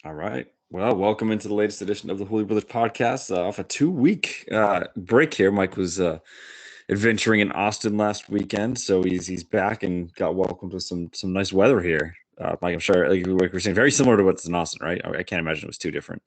All right. Well, welcome into the latest edition of the Hooley Brothers podcast. Off a 2 week break here. Mike was adventuring in Austin last weekend, so he's back and got welcomed with some nice weather here. Mike, I'm sure like we're saying, very similar to what's in Austin, right? I can't imagine it was too different.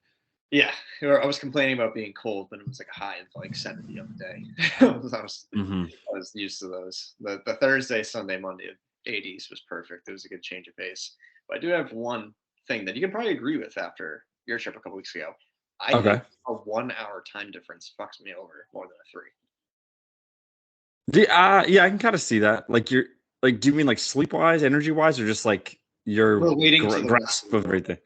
Yeah, I was complaining about being cold, but it was like a high of like 70 the other day. I was used to those. The Thursday, Sunday, Monday 80s was perfect. It was a good change of pace. But I do have one thing that you can probably agree with after your trip a couple weeks ago. I Okay. think a 1 hour time difference fucks me over more than a three. Yeah, I can kind of see that. Like you're like, do you mean like sleep wise, energy wise, or just like your We're waiting to the grasp of everything?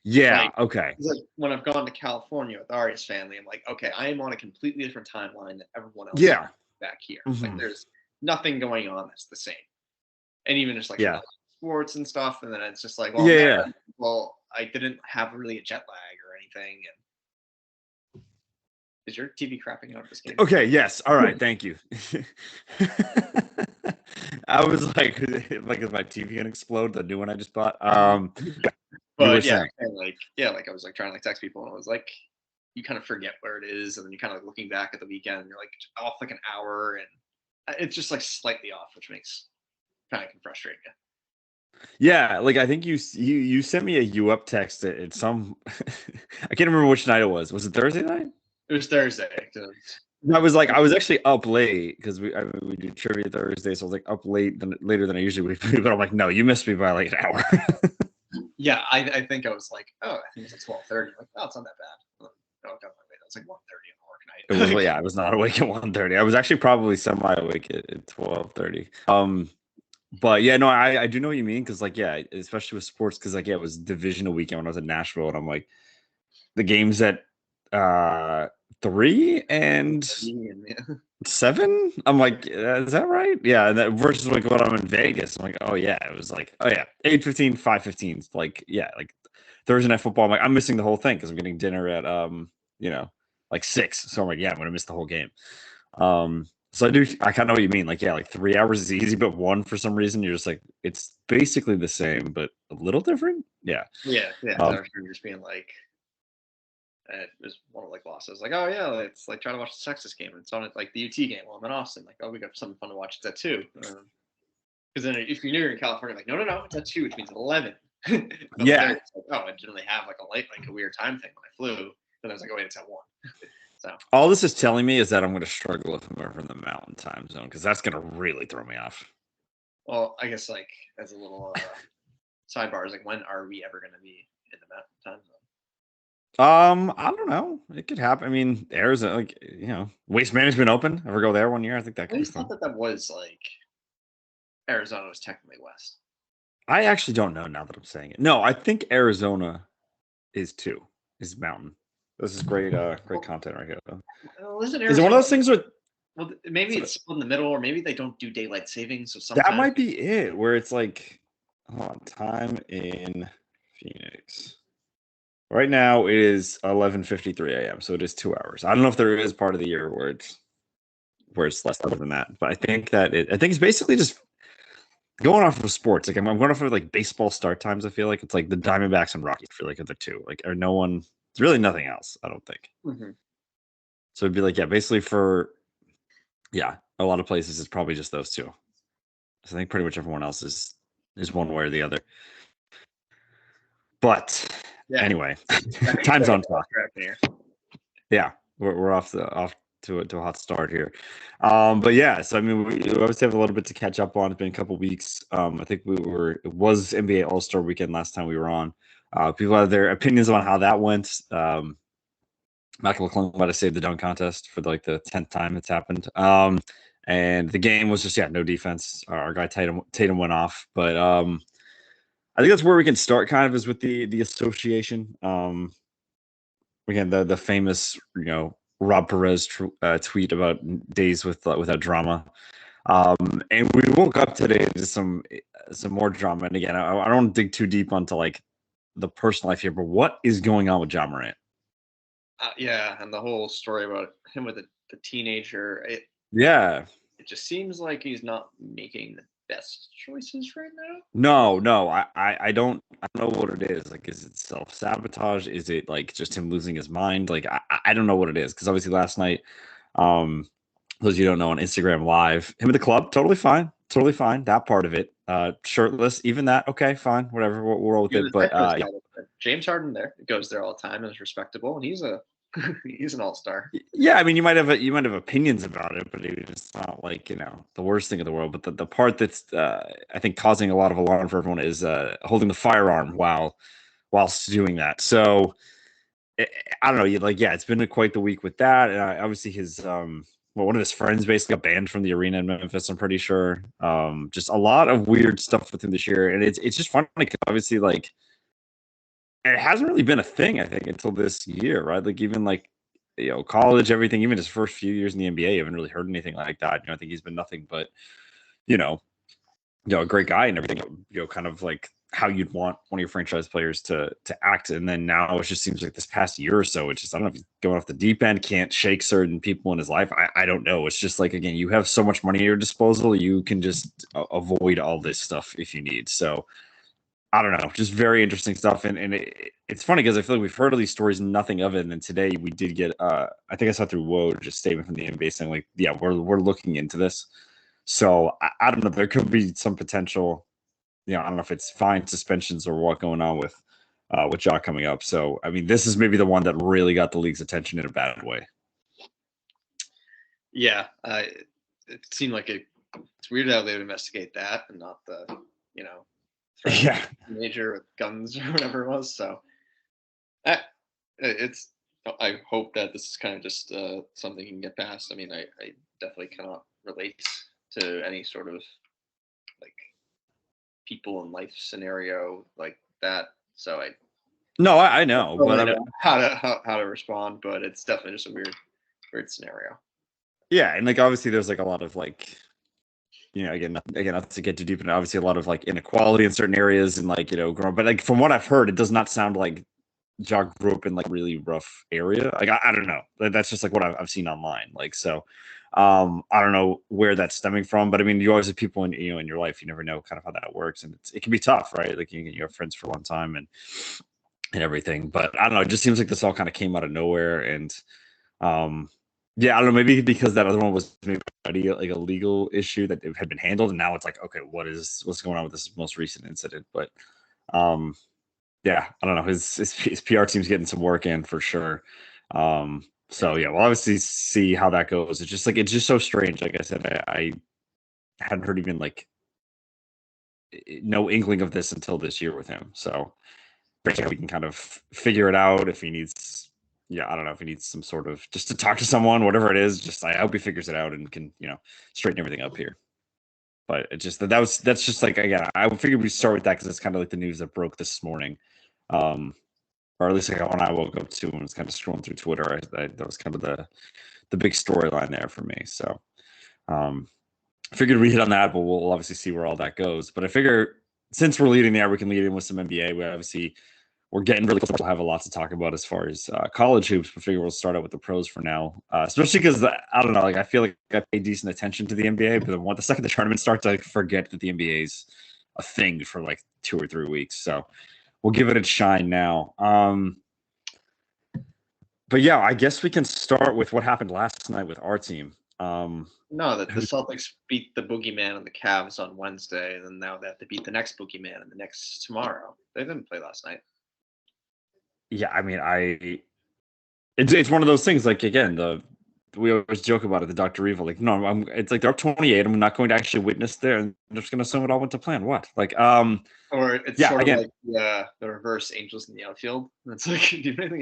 Yeah. like, Okay. like when I've gone to California with Aria's family, I'm like, okay, I am on a completely different timeline than everyone else Yeah. back here. Like Mhm. there's nothing going on that's the same. And even just like Yeah. sports and stuff, and then it's just like, Yeah. I didn't have really a jet lag or anything. And is your TV crapping out of this game? Okay, yes. All right, thank you. I was like is my TV gonna explode? The new one I just bought. You were But yeah, saying. like I was like trying to like text people, and I was like, you kind of forget where it is, and then you kind of like looking back at the weekend, and you're like off like an hour, and it's just like slightly off, which makes kind of frustrating you. Yeah, like I think you sent me a you up text at some I can't remember which night it was. Was it Thursday night? It was Thursday. I was actually up late because we do trivia Thursday, so I was like up later than I usually would be. But I'm like, no, you missed me by like an hour. Yeah, I think I was like, oh, I think it was like 12:30. Like, oh, it's not that bad. Oh, God, wait, that's like 1:30 on a work It was night. I was not awake at 1:30. I was actually probably semi awake at 12:30. But yeah, no, I do know what you mean because like yeah, especially with sports because like yeah, it was divisional weekend when I was in Nashville, and I'm like the games at 3 and 7. I'm like, is that right? Yeah, and that versus like when I'm in Vegas. I'm like, oh yeah, it was like, oh yeah, 8:15, 5:15. Like yeah, like Thursday night football. I'm like, I'm missing the whole thing because I'm getting dinner at like 6. So I'm like, yeah, I'm gonna miss the whole game. So I kind of know what you mean. Like, yeah, like 3 hours is easy, but one for some reason you're just like, it's basically the same, but a little different. Yeah. Yeah. I remember just being like, it was one of like losses. Like, oh yeah, it's like trying to watch the Texas game. It's on like the UT game while I'm in Austin. Like, oh, we got something fun to watch. It's at 2. Because then if you're near in California, like, no, it's at 2, which means 11. Yeah. Like, oh, I didn't really have like a weird time thing when I flew. But I was like, oh wait, it's at 1. So all this is telling me is that I'm going to struggle if I'm ever in the mountain time zone because that's going to really throw me off. well, I guess like as a little sidebar is like, when are we ever going to be in the mountain time zone? I don't know. It could happen. I mean, Arizona, like Waste Management Open. Ever go there one year? I think that I could be always fun. thought that was like Arizona was technically west. I actually don't know now that I'm saying it. No, I think Arizona is too. Is mountain. This is great. Great content right here. Though. Well, isn't Is it one Arizona? of those things where Well, maybe it's split in the middle, or maybe they don't do daylight savings. So that sometimes might be it? Where it's like, hold on, time in Phoenix. Right now it is 11:53 a.m. So it is 2 hours. I don't know if there is part of the year where it's less than that, but I think it's basically just going off of sports. Like I'm going off of like baseball start times. I feel like it's like the Diamondbacks and Rockies. I feel like are the two. Like or no one. It's really nothing else. I don't think. mm-hmm. So it'd be like basically for a lot of places it's probably just those two. So I think pretty much everyone else is one way or the other. But anyway, time zone talk. Yeah, we're off to a hot start here. But yeah, so I mean, we obviously have a little bit to catch up on. It's been a couple weeks. I think it was NBA All-Star weekend last time we were on. People have their opinions on how that went. Michael McClung might have saved the dunk contest for the 10th time it's happened. And the game was just no defense. Our guy Tatum went off, but I think that's where we can start. Kind of is with the association. Again, the famous Rob Perez tweet about days without drama. And we woke up today to some more drama. And again, I don't dig too deep onto like the personal life here, but what is going on with Ja Morant? Yeah, and the whole story about him with the teenager. Yeah, It just seems like he's not making the best choices right now. No, I don't know what it is. Like, is it self-sabotage? Is it like just him losing his mind? Like, I don't know what it is, because obviously last night, those of you who don't know, on Instagram Live, him at the club, totally fine. That part of it, shirtless, even that, okay, fine, whatever, we'll roll with it. But yeah. James Harden goes there all the time and is respectable, and he's an all-star. Yeah, I mean, you might have opinions about it, but it's not like, the worst thing in the world. But the part that's I think causing a lot of alarm for everyone is holding the firearm whilst doing that. So I don't know. Yeah, it's been quite the week with that, and obviously his one of his friends basically got banned from the arena in Memphis, I'm pretty sure. Just a lot of weird stuff with him this year, and it's just funny because obviously, like, it hasn't really been a thing, I think, until this year, right? Like, even like, college, everything, even his first few years in the NBA, I haven't really heard anything like that. I think he's been nothing but, you know, a great guy and everything, kind of like how you'd want one of your franchise players to act. And then now it just seems like this past year or so, it's just, I don't know if he's going off the deep end, can't shake certain people in his life. I don't know. It's just like, again, you have so much money at your disposal, you can just avoid all this stuff if you need. So I don't know, just very interesting stuff. And it's funny because I feel like we've heard of these stories, nothing of it. And then today we did get, I think I saw through Woj a statement from the NBA saying, like, yeah, we're looking into this. So I don't know, there could be some potential, I don't know if it's fine suspensions or what going on with Ja coming up. So, I mean, this is maybe the one that really got the league's attention in a bad way. Yeah, it seemed like it's weird how they would investigate that and not the, yeah, teenager with guns or whatever it was. So, it's. I hope that this is kind of just something you can get past. I mean, I definitely cannot relate to any sort of like people in life scenario like that. So I know, but I know how to respond. But it's definitely just a weird scenario. Yeah, and like obviously there's like a lot of like, again not to get too deep into, obviously a lot of like inequality in certain areas and like, growing, but like from what I've heard, it does not sound like Ja grew up in like a really rough area. Like I don't know, that's just like what I've seen online. Like, so I don't know where that's stemming from, but I mean, you always have people in in your life, you never know kind of how that works, and it can be tough, right? Like you have friends for a long time and everything, but I don't know, it just seems like this all kind of came out of nowhere. And yeah, I don't know, maybe because that other one was maybe already like a legal issue that had been handled, and now it's like, okay, what's going on with this most recent incident? But yeah, I don't know, his PR team's getting some work in for sure. So yeah, we'll obviously see how that goes. It's just so strange. Like I said, I hadn't heard even like no inkling of this until this year with him. So we can kind of figure it out if he needs. Yeah, I don't know if he needs some sort of just to talk to someone, whatever it is. Just I hope he figures it out and can straighten everything up here. But it just that's just like, again, I figured we'd start with that because it's kind of like the news that broke this morning, or at least like when I woke up to and was kind of scrolling through Twitter. That was kind of the big storyline there for me. So figured we hit on that, but we'll obviously see where all that goes. But I figure since we're leading there, we can lead in with some NBA. We're getting really close. We'll have a lot to talk about as far as college hoops, but figure we'll start out with the pros for now. Especially because I don't know, like I feel like I pay decent attention to the NBA, but the second the tournament starts, I forget that the NBA is a thing for like 2 or 3 weeks. So we'll give it a shine now. But yeah, I guess we can start with what happened last night with our team. No, that the Celtics beat the boogeyman and the Cavs on Wednesday, and then now they have to beat the next boogeyman and the next tomorrow. They didn't play last night. Yeah, I mean, it's one of those things. Like, again, we always joke about it. The Dr. Evil, like, no, it's like they're up 28. I'm not going to actually witness there, and I'm just going to assume it all went to plan. What? Like, or it's yeah, sort again, of like the reverse Angels in the outfield. It's like, do you think the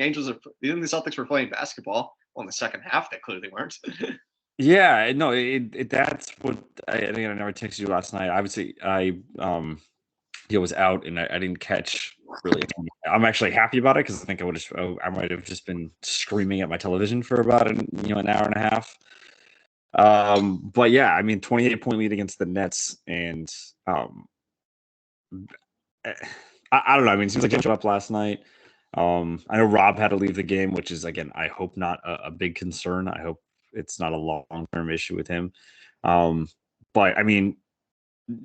Celtics were playing basketball? Well, in the second half, they clearly weren't. yeah, no, that's what I think. I never texted you last night. Obviously, I was out and I didn't catch really. I'm actually happy about it because I think I might have just been screaming at my television for about an hour and a half. But yeah, I mean, 28-point lead against the Nets, and I don't know. I mean, it seems like they showed up last night. I know Rob had to leave the game, which is, again, I hope not a big concern. I hope it's not a long-term issue with him. But I mean,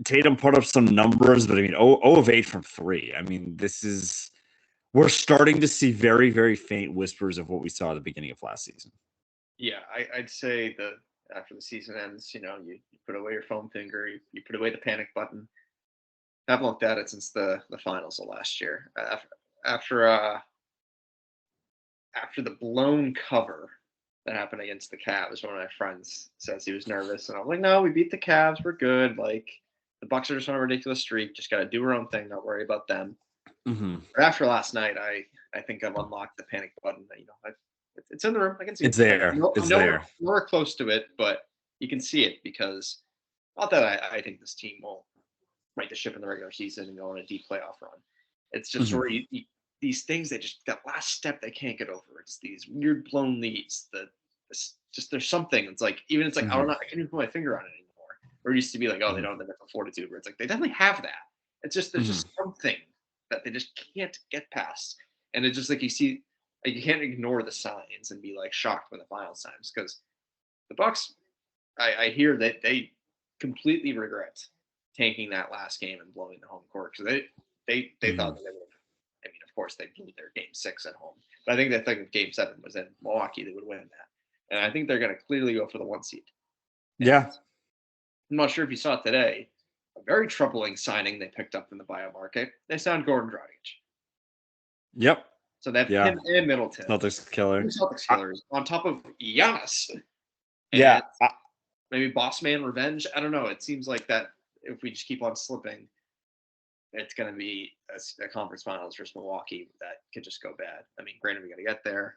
Tatum put up some numbers, but I mean, 0 of 8 from 3. I mean, we're starting to see very, very faint whispers of what we saw at the beginning of last season. Yeah, I'd say that after the season ends, you put away your foam finger, you put away the panic button. I haven't looked at it since the finals of last year. After after the blown cover that happened against the Cavs, one of my friends says he was nervous, and I'm like, no, we beat the Cavs, we're good. Like the Bucks are just on a ridiculous streak, just got to do our own thing, not worry about them. Mm-hmm. But after last night, I think I've unlocked the panic button. It's in the room. I can see it's it. there. It's there. We're close to it, but you can see it because not that I think this team will right the ship in the regular season and go on a deep playoff run. It's just sort of these things that last step they can't get over. It's these weird blown leads just there's something. It's like I don't know, I can't even put my finger on it anymore. Or it used to be like, oh, they don't have the mental fortitude. Where it's like they definitely have that. It's just there's just something that they just can't get past, and it's just like you see, like you can't ignore the signs and be like shocked when the final times because the Bucks, I hear that they completely regret tanking that last game and blowing the home court because they thought that they would. I mean, of course, they blew their game 6 at home, but I think they think if game 7 was in Milwaukee, they would win that, and I think they're going to clearly go for the 1 seed. And yeah, I'm not sure if you saw it today. A very troubling signing they picked up in the buyout market. They signed Gordon Dragic. Yep. So they have him and Middleton. Celtics killer. Celtics killers on top of Giannis. Yeah. Maybe boss man revenge. I don't know. It seems like that if we just keep on slipping, it's going to be a conference finals versus Milwaukee that could just go bad. I mean, granted, we got to get there.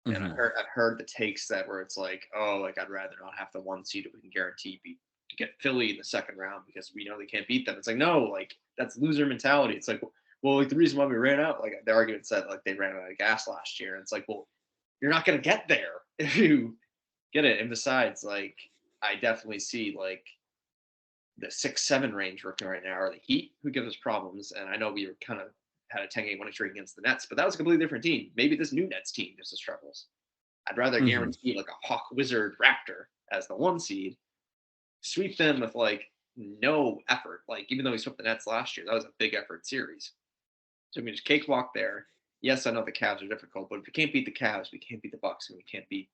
And I've heard the takes that where it's like, oh, like I'd rather not have the 1 seed if we can guarantee to get Philly in the second round because we know they can't beat them. It's like, no, like that's loser mentality. It's like, well, like the reason why we ran out, like the argument said, like they ran out of gas last year. And it's like, well, you're not going to get there if you get it. And besides, like, I definitely see like the 6-7 range working right now are the Heat who give us problems. And I know we were kind of had a 10-game winning streak against the Nets, but that was a completely different team. Maybe this new Nets team gives us troubles. I'd rather guarantee like a Hawk Wizard Raptor as the 1 seed, sweep them with like no effort. Like even though we swept the Nets last year, that was a big effort series. So we just cakewalk there. Yes, I know the Cavs are difficult, but if we can't beat the Cavs, we can't beat the Bucks, and we can't beat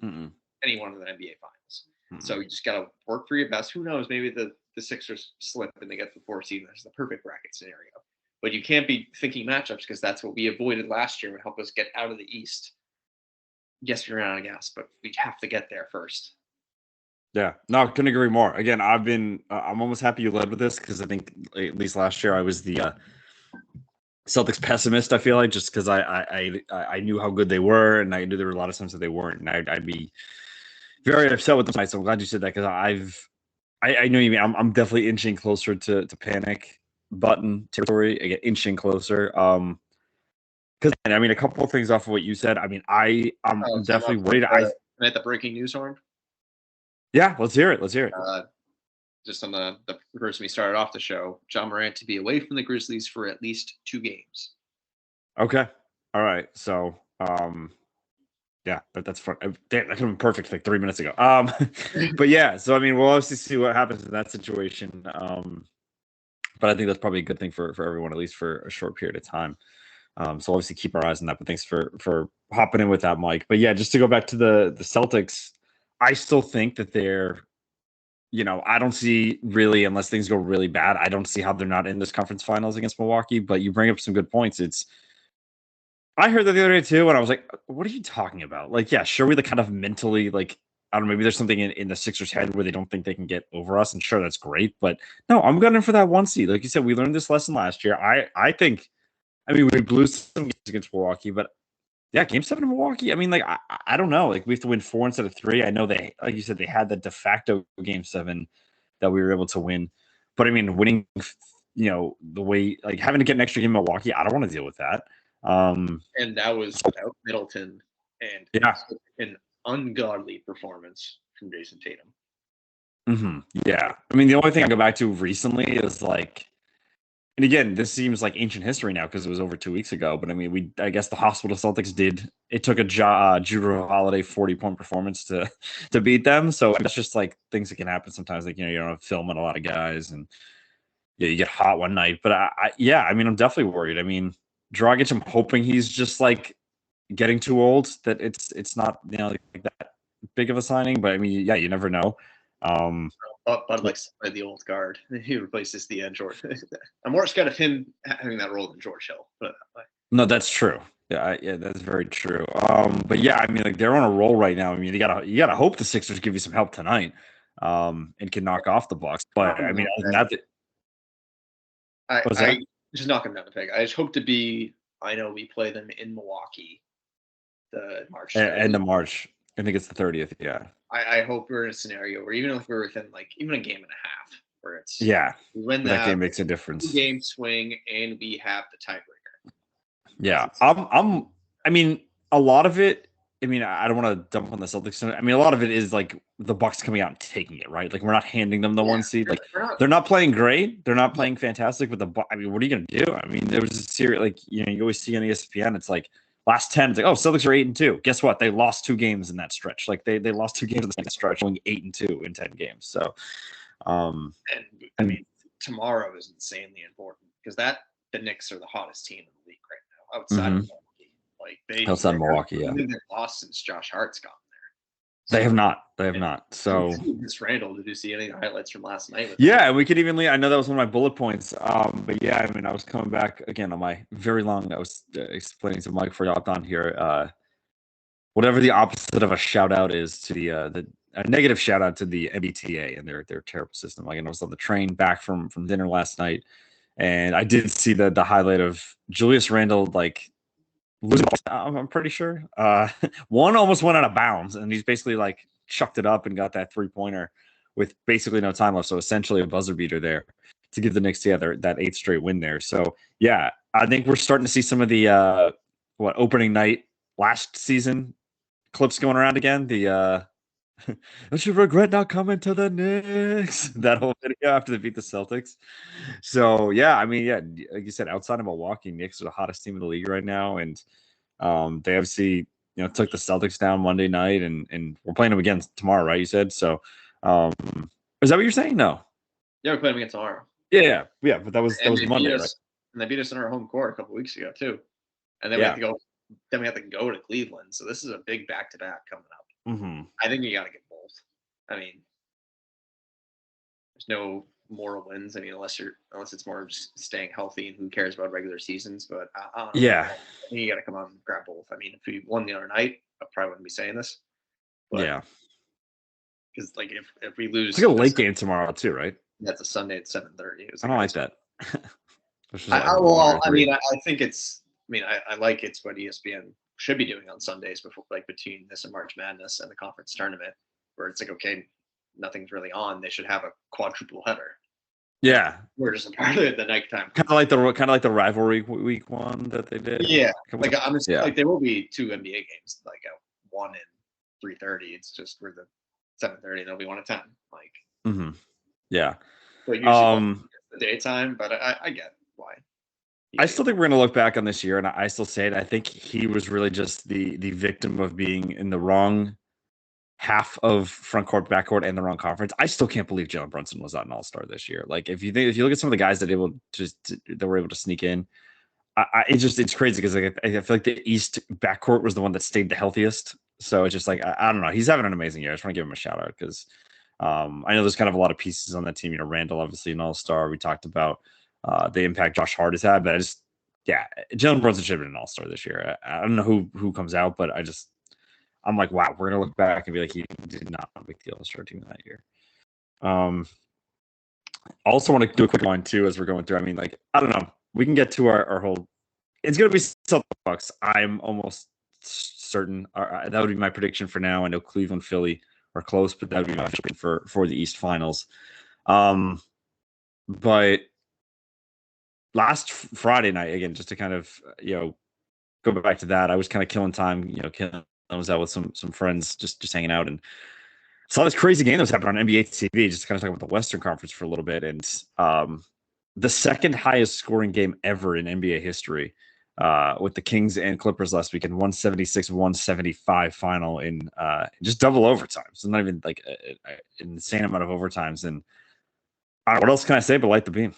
anyone in the NBA Finals. So you just got to work for your best. Who knows? Maybe the Sixers slip and they get the 4 seed. That's the perfect bracket scenario. But you can't be thinking matchups because that's what we avoided last year and help us get out of the East. Yes, we're out of gas, but we have to get there first. Yeah, no, I couldn't agree more. Again, I'm almost happy you led with this because I think at least last year I was the Celtics pessimist. I feel like just because I knew how good they were and I knew there were a lot of times that they weren't, and I'd be very upset with them tonight. So I'm glad you said that because I know you mean. I'm definitely inching closer to panic button territory. I get inching closer. Because I mean, a couple of things off of what you said. I mean, I'm definitely worried. Am I at the breaking news horn? Yeah, let's hear it. Let's hear it. Just on the person we started off the show, John Morant to be away from the Grizzlies for at least 2 games. Okay. All right. So, yeah, but that's fun. Damn, that could have been perfect like 3 minutes ago. But yeah, so I mean, we'll obviously see what happens in that situation. But I think that's probably a good thing for everyone, at least for a short period of time. So obviously keep our eyes on that. But thanks for hopping in with that, Mike. But yeah, just to go back to the Celtics, I still think that they're, I don't see really, unless things go really bad, I don't see how they're not in this conference finals against Milwaukee. But you bring up some good points. I heard that the other day too, and I was like, what are you talking about? Like, yeah, sure, we're kind of mentally like, I don't know, maybe there's something in the Sixers' head where they don't think they can get over us, and sure, that's great. But no, I'm gunning for that 1 seed. Like you said, we learned this lesson last year. I think, I mean, we blew some games against Milwaukee, but yeah, game 7 in Milwaukee. I mean, like, I don't know. Like, we have to win 4 instead of 3. I know they, like you said, they had the de facto game 7 that we were able to win. But I mean, winning, the way, like having to get an extra game in Milwaukee, I don't want to deal with that. And that was without Middleton and an ungodly performance from Jason Tatum. Yeah. I mean, the only thing I go back to recently is like, And again, this seems like ancient history now because it was over 2 weeks ago. But I mean, I guess the hospital Celtics did. It took a Jrue Holiday 40-point performance to beat them. So that's just like things that can happen sometimes. Like you don't have film on a lot of guys, and yeah, you get hot one night. But I mean, I'm definitely worried. I mean, Dragic, I'm hoping he's just like getting too old. That it's not like that big of a signing. But I mean, yeah, you never know. Bud likes to play the old guard. He replaces the George. I'm more scared of him having that role than George Hill. But No, that's true. Yeah, that's very true. But yeah, I mean, like they're on a roll right now. I mean, you gotta hope the Sixers give you some help tonight, and can knock off the Bucks. But I mean, other than that, I just knock them down the peg. I just hope to be. I know we play them in Milwaukee, the March. End of March. I think it's the 30th. Yeah. I hope we're in a scenario where even if we're within like even a game and a half, where it's we win that game makes a difference. Game swing and we have the tiebreaker. Yeah, I mean, a lot of it. I mean, I don't want to dump on the Celtics. I mean, a lot of it is like the Bucks coming out and taking it, right? Like we're not handing them the 1 seed. Like they're not playing great. They're not playing fantastic. But I mean, what are you gonna do? I mean, there was a series like you always see on ESPN. It's like last 10. It's like Celtics are 8-2. Guess what? They lost 2 games in that stretch. Like they lost 2 games in the stretch, going 8-2 in 10 games. So, and I mean, tomorrow is insanely important because the Knicks are the hottest team in the league right now outside of Milwaukee. Like outside Milwaukee, yeah. They've lost since Josh Hart's gone there. So, they have not. So Miss Randall, did you see any highlights from last night? Yeah, we could even. I know that was one of my bullet points. But yeah, I mean, I was coming back again on my very long. I was explaining to Mike before I hopped on here. Whatever the opposite of a shout out is to the a negative shout out to the MBTA and their terrible system. Like I was on the train back from dinner last night, and I did see the highlight of Julius Randle like losing. I'm pretty sure one almost went out of bounds, and he's basically like chucked it up and got that 3-pointer with basically no time left. So essentially a buzzer beater there to give the Knicks together that 8th straight win there. So yeah, I think we're starting to see some of the opening night last season clips going around again. The don't you regret not coming to the Knicks? That whole video after they beat the Celtics. So yeah, I mean, yeah, like you said, outside of Milwaukee, Knicks are the hottest team in the league right now, and they obviously took the Celtics down Monday night, and we're playing them again tomorrow, right? You said so. Is that what you're saying? No. Yeah, we're playing them again tomorrow. Yeah. But that was Monday, right? And they beat us in our home court a couple weeks ago too. And then we have to go. Then we have to go to Cleveland. So this is a big back-to-back coming up. Mm-hmm. I think you got to get both. I mean, there's no moral wins. I mean, unless it's more just staying healthy and who cares about regular seasons. But I don't know. I think you got to come on and grab both. I mean, if we won the other night, I probably wouldn't be saying this. But, yeah. Because like if we lose, it's like a late game tomorrow too, right? That's a Sunday at 7:30. I don't like that. I think it's. I mean, I like it's what ESPN should be doing on Sundays before, like between this and March Madness and the conference tournament, where it's like, okay, nothing's really on. They should have a quadruple header. Yeah, we're just a part of the nighttime. Kind of like the rivalry week one that they did. Yeah, like I'm just like there will be 2 NBA games, like a 1 and 3:30. It's just for the 7:30. There'll be 1 at 10. Like, yeah. So usually the daytime, but I get why. I still think we're going to look back on this year, and I still say it. I think he was really just the victim of being in the wrong half of front court, back court, and the wrong conference. I still can't believe Jalen Brunson was not an All-Star this year. Like if you look at some of the guys that were able to sneak in, it's crazy because like, I feel like the East backcourt was the one that stayed the healthiest. So it's just like I don't know. He's having an amazing year. I just want to give him a shout out because I know there's kind of a lot of pieces on that team. Randall obviously an All-Star. We talked about the impact Josh Hart has had, but Jalen Brunson should have been an All-Star this year. I don't know who comes out, but I'm like, wow, we're gonna look back and be like, he did not make the All-Star team that year. Also want to do a quick one too as we're going through. I mean, like, I don't know. We can get to our whole. It's gonna be Celtics. I'm almost certain that would be my prediction for now. I know Cleveland, Philly are close, but that would be my prediction for the East Finals. But last Friday night, again, just to kind of go back to that, I was kind of killing time. I was out with some friends, just hanging out, and saw this crazy game that was happening on NBA TV. Just kind of talking about the Western Conference for a little bit, and the second highest scoring game ever in NBA history, with the Kings and Clippers last weekend, 176-175 final in just double overtime. So not even like an insane amount of overtimes. And I don't know, what else can I say but light the beam?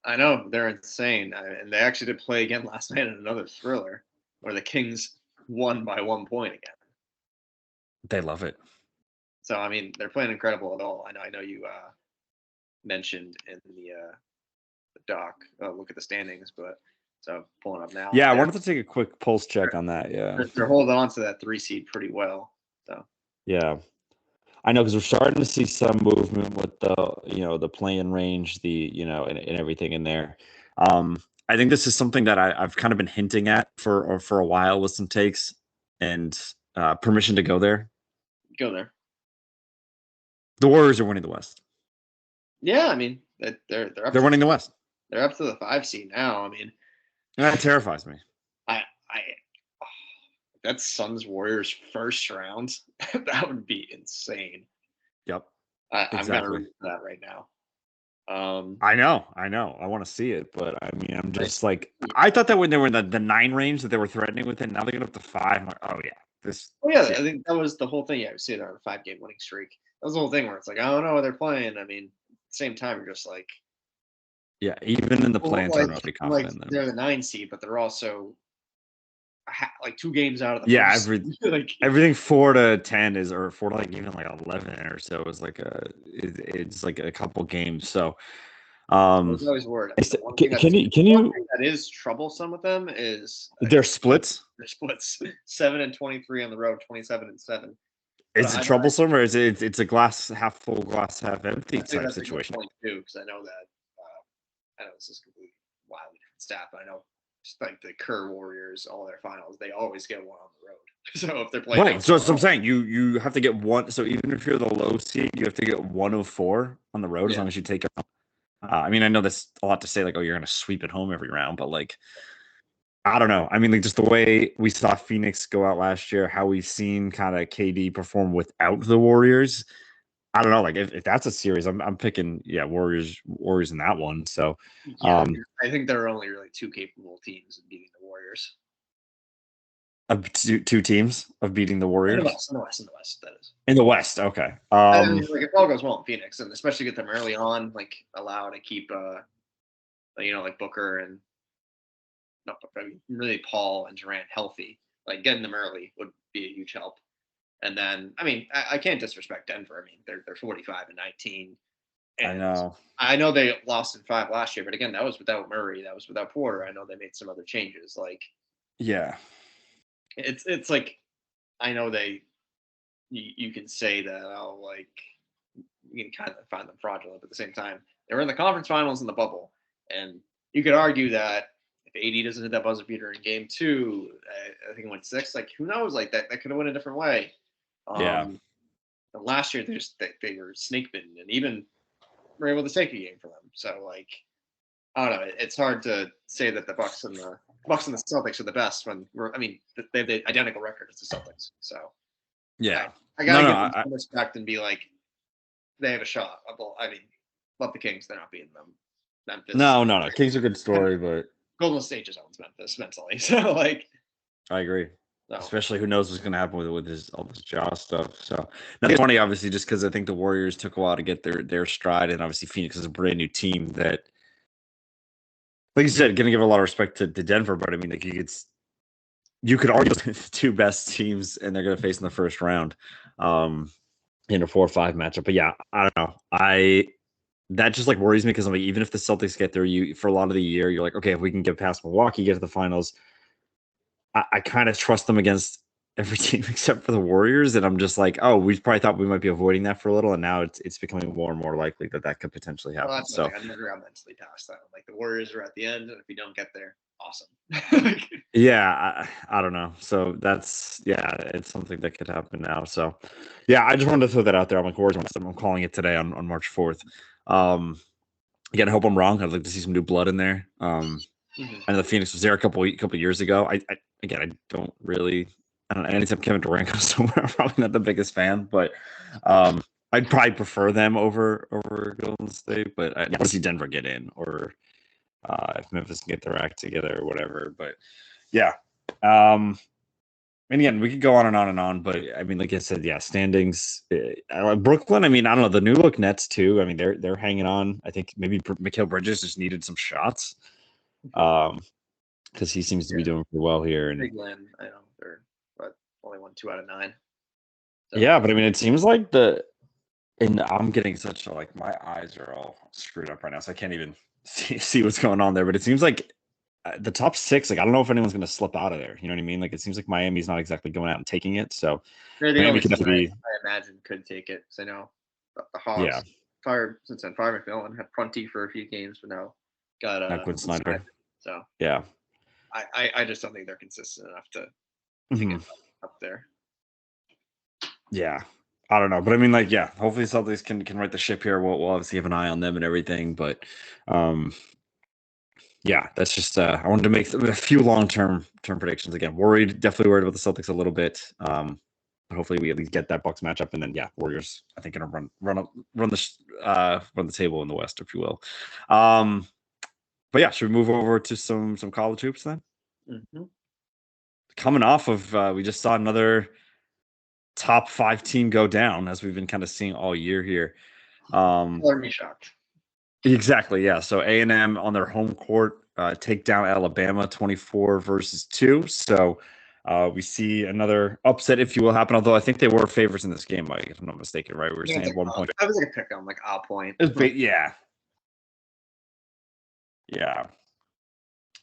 I know, they're insane. And they actually did play again last night in another thriller where the Kings won by 1 point again. They love it. So, I mean, they're playing incredible at all. I know you mentioned in the doc, look at the standings, but so pulling up now. Yeah, I wanted to take a quick pulse check on that. Yeah. They're holding on to that 3 seed pretty well. So Yeah. I know, because we're starting to see some movement with the play-in range, and everything in there. I think this is something that I've kind of been hinting at for a while with some takes and permission to go there. Go there. The Warriors are winning the West. Yeah, I mean they're winning the West. They're up to the 5 seed now. I mean, that terrifies me. That's Suns Warriors first round. That would be insane. Yep. I'm gonna read that right now. I know. I want to see it, but I mean, I'm just like, I thought that when they were in the 9 range that they were threatening with it. Now they're getting up to 5. I'm like, oh yeah, I think that was the whole thing. Yeah, we see they're on a 5-game winning streak. That was the whole thing where it's like, I don't know what they're playing. I mean, at the same time, you're just like, yeah, even in the play-in tournament, be confident. Like they're the 9 seed, but they're also like 2 games out of the first. Everything 4 to 10 is, or 4 to like even like 11 or so is like it's like a couple games. So I was always worried. Can you that is troublesome with them is their splits. Their splits 7-23 on the road, 27-7. Is it troublesome, or is it's a glass half full, glass half empty type situation? Because I know that I know this is completely wildly different stat, but I know just like the Kerr Warriors, all their finals, they always get one on the road. So if they're playing, right, so I'm saying you have to get one. So even if you're the low seed, you have to get 1 of 4 on the road as long as you take it. I mean, I know that's a lot to say, like, oh, you're going to sweep it home every round, but like, I don't know. I mean, like, just the way we saw Phoenix go out last year, how we've seen kind of KD perform without the Warriors. I don't know. Like, if that's a series, I'm picking, Warriors in that one. So, I think there are only really 2 capable teams of beating the Warriors. Of two teams of beating the Warriors? In the West, that is. In the West, okay. I mean, like, if all goes well in Phoenix, and especially get them early on, like, allow to keep, like Booker and really Paul and Durant healthy. Like, getting them early would be a huge help. And then, I mean, I can't disrespect Denver. I mean, they're 45-19. And I know they lost in 5 last year, but again, that was without Murray. That was without Porter. I know they made some other changes. Like, yeah, it's like, I know you can say that, like, you can kind of find them fraudulent, but at the same time, they were in the conference finals in the bubble, and you could argue that if AD doesn't hit that buzzer beater in game 2, I think it went 6. Like, who knows? Like, that could have went a different way. Last year, they were snake bitten, and even were able to take a game for them. So, like, I don't know. It's hard to say that the Bucks and the Celtics are the best when they have the identical record as the Celtics. So, yeah, I gotta give them some respect and be like, they have a shot. I mean, love the Kings. They're not beating them. Memphis. No. Kings are a good story, but Golden State just owns Memphis mentally. So, like, I agree. So. Especially who knows what's going to happen with all this jaw stuff. So it's funny, obviously, just because I think the Warriors took a while to get their stride, and obviously Phoenix is a brand new team that, like you said, going to give a lot of respect to Denver. But I mean, like, you could argue the 2 best teams, and they're going to face in the first round, in a 4-5 matchup. But yeah, I don't know. That just like worries me because I'm like, even if the Celtics get there, for a lot of the year, you're like, okay, if we can get past Milwaukee, get to the finals. I kind of trust them against every team except for the Warriors, and I'm just like, oh, we probably thought we might be avoiding that for a little, and now it's becoming more and more likely that could potentially happen. Well, so I never got mentally past that. Like, the Warriors are at the end, and if we don't get there, awesome. Yeah, I don't know. So it's something that could happen now. So yeah, I just wanted to throw that out there. I'm like, Warriors. I'm calling it today on March 4th. Again, I hope I'm wrong. I'd like to see some new blood in there. I know the Phoenix was there a couple years ago. I don't know. Anytime Kevin Durant goes somewhere, I'm probably not the biggest fan, but I'd probably prefer them over Golden State, but I want to see Denver get in, or if Memphis can get their act together or whatever. But yeah, and again, we could go on and on and on, but I mean, like I said, yeah, standings. Brooklyn. I mean, I don't know, the new look Nets too. I mean, they're hanging on. I think maybe Mikal Bridges just needed some shots, because he seems to be doing pretty well here. And Big win. I know they're only won 2 out of 9. So. Yeah, but I mean, it seems like and I'm getting such like my eyes are all screwed up right now, so I can't even see what's going on there. But it seems like the top 6, like I don't know if anyone's going to slip out of there. You know what I mean? Like it seems like Miami's not exactly going out and taking it. So they're the only team I imagine could take it. Because I know the Hawks fired McMillan, had Prunty for a few games, but now got Quinn Snyder. So yeah, I just don't think they're consistent enough to get up there. Yeah. I don't know, but I mean, like, yeah, hopefully Celtics can right the ship here. We'll obviously have an eye on them and everything, but yeah, that's just I wanted to make a few long-term predictions. Again, definitely worried about the Celtics a little bit. But hopefully we at least get that Bucks matchup, and then Warriors I think gonna run the table in the West, if you will. But yeah, should we move over to some college hoops then? Mm-hmm. Coming off of we just saw another top 5 team go down, as we've been kind of seeing all year here. Me shocked. Exactly, yeah. So A&M on their home court take down Alabama 24-2. So we see another upset, if you will, happen. Although I think they were favorites in this game, Mike, if I'm not mistaken, right? We were saying 1 point. I was like a pick on like a point. Yeah.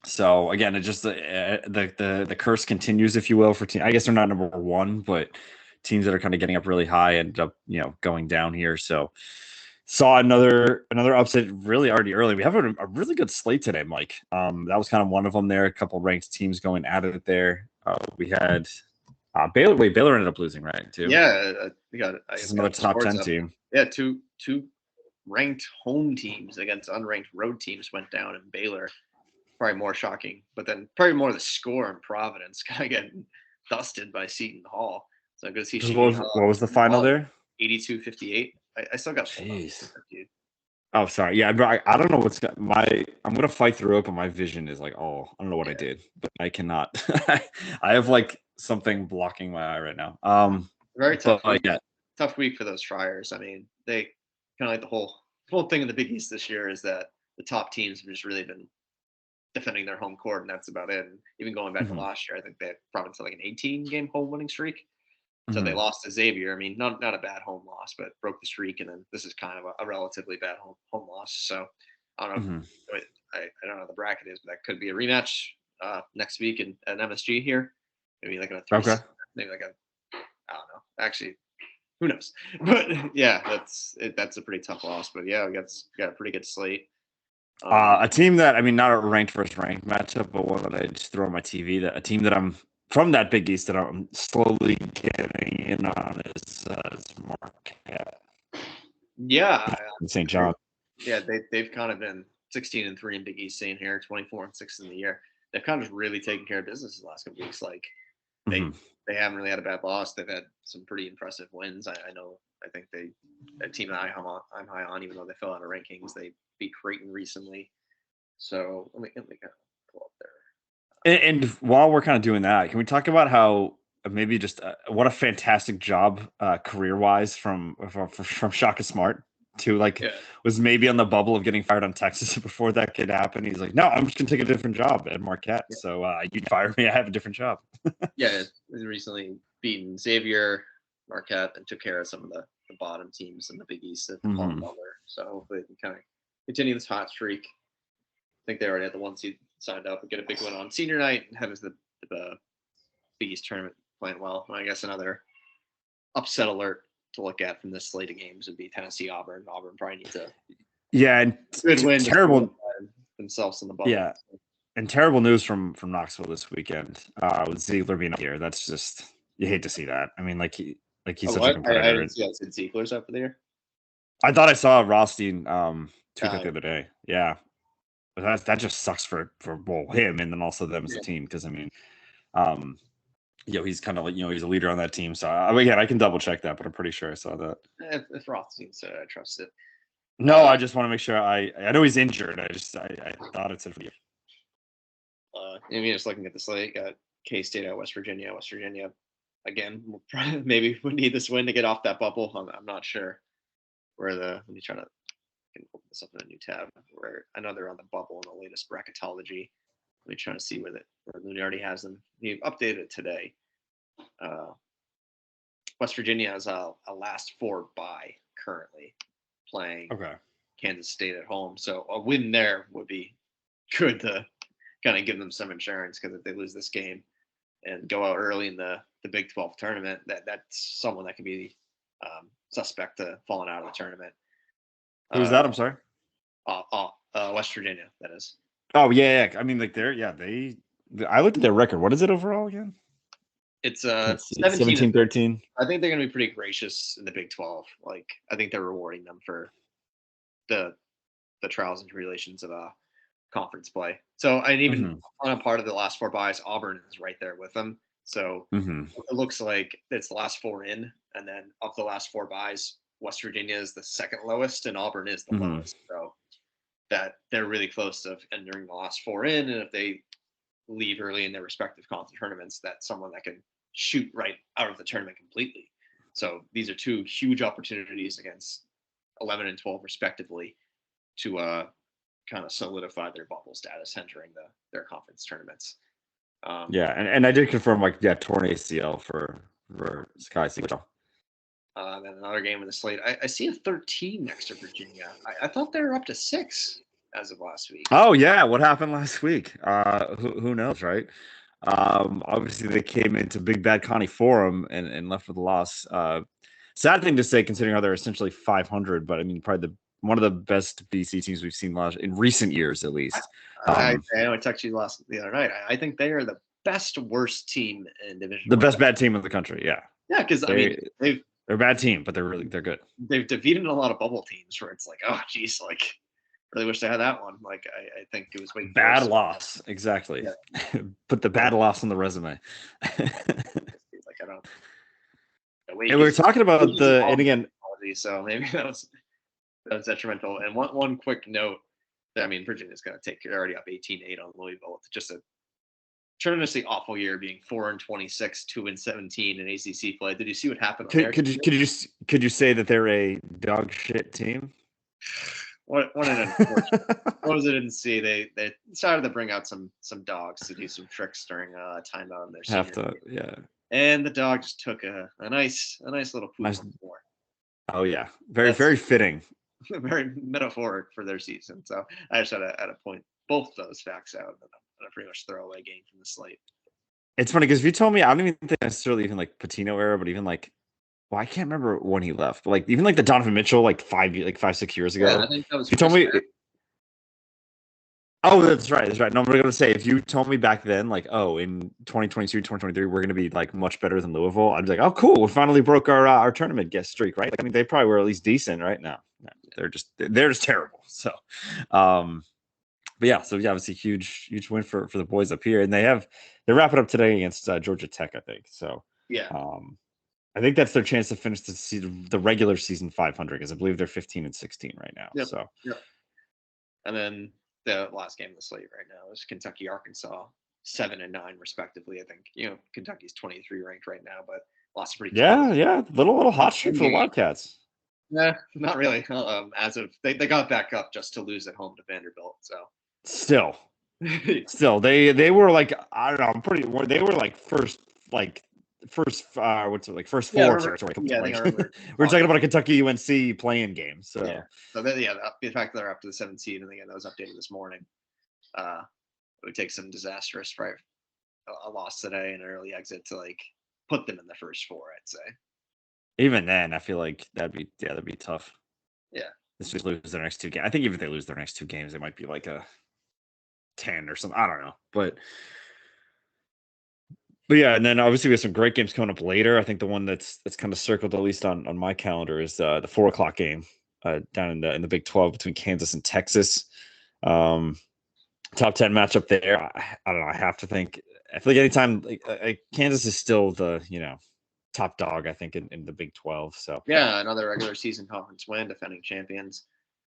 So again, it just the curse continues, if you will, for team. I guess they're not number 1, but teams that are kind of getting up really high end up, going down here. So saw another upset really already early. We have a really good slate today, Mike. That was kind of one of them there. A couple ranked teams going at it there. We had Baylor. Wait, Baylor ended up losing, right? Too. Yeah, we got another top 10 team. Yeah, two ranked home teams against unranked road teams went down, and Baylor probably more shocking. But then probably more the score in Providence kind of getting dusted by Seton Hall. So good to see. What was the final there? 82-58. I still got. Jeez. Oh, sorry. Yeah, I don't know what's I'm gonna fight through it, but my vision is like, I don't know what I did, but I cannot. I have like something blocking my eye right now. Very tough. Tough week for those Friars. I mean, they kind of like the whole thing in the Big East this year is that the top teams have just really been defending their home court, and that's about it. And even going back to last year, I think they Providence had like an 18-game home winning streak. So they lost to Xavier. I mean, not a bad home loss, but broke the streak. And then this is kind of a relatively bad home loss. So I don't know. I don't know what the bracket is, but that could be a rematch next week in an MSG here. Maybe like a 3. Okay. Maybe like I don't know. Actually, who knows? But yeah, that's a pretty tough loss. But yeah, we got a pretty good slate. A team that, I mean, not a ranked versus ranked matchup, but one that I just throw on my TV. That a team that I'm from that Big East that I'm slowly getting in on is Marquette. Yeah, St. John. Yeah, they've kind of been 16-3 in Big East scene here, 24-6 in the year. They've kind of really taken care of business the last couple weeks. Like they haven't really had a bad loss. They've had some pretty impressive wins. I think a team that I'm high on, even though they fell out of rankings. They beat Creighton recently. So let me kind of pull up there. And while we're kind of doing that, can we talk about how maybe just what a fantastic job career-wise from Shaka Smart to was maybe on the bubble of getting fired on Texas before that could happen. He's like, no, I'm just gonna take a different job at Marquette. Yeah. So you fire me, I have a different job. Yeah, he's recently beaten Xavier, Marquette, and took care of some of the bottom teams in the Big East at the Butler. So hopefully they can kind of continue this hot streak. I think they already had the 1 seed signed up and get a big win on senior night and have the Big East tournament playing well. And I guess another upset alert to look at from this slate of games would be Tennessee Auburn. Auburn probably needs a and good win. Terrible themselves in the bubble. Yeah, and terrible news from Knoxville this weekend with Ziegler being up here. That's just, you hate to see that. I mean, he's such a competitor. I didn't see that Ziegler's up there. I thought I saw Rothstein tweet it the other day. Yeah. But that just sucks for him and then also them as a team, because I mean, he's kind of like, he's a leader on that team. So again, I can double check that, but I'm pretty sure I saw that. If Rothstein said I trust it. No, I just want to make sure. I know he's injured. I thought it said for the year. Just looking at the slate, got K-State at West Virginia. West Virginia, again, maybe we need this win to get off that bubble. I'm not sure where let me try to open this up in a new tab. Where I know they're on the bubble in the latest bracketology. Let me try to see where Looney already has them. He updated it today. West Virginia has a last 4 bye currently playing Kansas State at home. So a win there would be good to kind of give them some insurance, because if they lose this game and go out early in the Big 12 tournament, that's someone that could be suspect to falling out of the tournament. Who's that? I'm sorry. West Virginia, that is. Oh yeah. I mean, like I looked at their record. What is it overall again? It's 17-13. I think they're going to be pretty gracious in the Big 12. Like, I think they're rewarding them for the trials and tribulations of conference play. So, and even on a part of the last 4 byes, Auburn is right there with them. So it looks like it's the last 4 in, and then of the last 4 byes, West Virginia is the second lowest, and Auburn is the lowest. So that they're really close to entering the last 4 in, and if they leave early in their respective conference tournaments, that's someone that can shoot right out of the tournament completely. So these are 2 huge opportunities against 11 and 12 respectively to kind of solidify their bubble status entering their conference tournaments. And I did confirm torn ACL for Sky Seagull. Then another game in the slate. I see a 13 next to Virginia. I thought they were up to 6 as of last week. Oh yeah, what happened last week? Who knows, right? Obviously they came into Big Bad Connie Forum and left with a loss. Sad thing to say, considering how they're essentially 500, but I mean, probably one of the best BC teams we've seen in recent years, at least. I know I texted you the other night. I think they are the best worst team in Division. The best bad team in the country. Yeah. Yeah, because they're a bad team, but they're good. They've defeated a lot of bubble teams where it's like, oh geez, like really wish they had that one. Like I think it was way bad loss. Exactly. Yeah. Put the bad loss on the resume. Like I don't. And we were talking about and again, so maybe that was detrimental. And one quick note, I mean, Virginia's going to they're already up 18-8 on Louisville. It's just a tremendously awful year, being 4-26, 2-17 in ACC play. Did you see what happened? Could you say that they're a dog shit team? What was it? Didn't see. They decided to bring out some dogs to do some tricks during timeout in their senior game. Yeah. And the dog just took a nice little poop on the floor. Oh yeah, very fitting. Very metaphoric for their season. So I just had to point both those facts out in a pretty much throwaway game from the slate. It's funny because if you told me, I don't even think necessarily even like Patino era, but even like, well, I can't remember when he left, but like even like the Donovan Mitchell 5-6 years ago. Yeah, I think that was. You told me. Oh, that's right. No, I'm going to say, if you told me back then, like, oh, in 2022, 2023, we're going to be like much better than Louisville, I'd be like, oh, cool, we finally broke our tournament guest streak, right? Like, I mean, they probably were at least decent right now. They're just terrible. So, but yeah, obviously huge win for the boys up here, and they're wrapping up today against Georgia Tech, I think. So yeah, I think that's their chance to finish the regular season 500, because I believe they're 15-16 right now. Yep. So, and then the last game of the slate right now is Kentucky, Arkansas, 7-9 respectively. I think Kentucky's 23 ranked right now, but lost pretty. Yeah, little hot streak for the Wildcats. Yeah, not really. As of they got back up just to lose at home to Vanderbilt. So still, they were like, I don't know. They were like first first four territory. We're talking about a Kentucky UNC playing game. So the fact that they're up to the 17, and again that was updated this morning. It would take some disastrous, right? A loss today and an early exit to like put them in the first 4, I'd say. Even then, I feel like that'd be tough. Yeah. Let's just lose their next 2 games. I think even if they lose their next 2 games, it might be like a 10 or something. I don't know. But yeah, and then obviously we have some great games coming up later. I think the one that's kind of circled at least on my calendar is the 4:00 game down in the Big 12 between Kansas and Texas. top 10 matchup there. I don't know. I have to think. I feel like anytime Kansas is still the top dog, I think in the Big 12. So yeah, another regular season conference win, defending champions.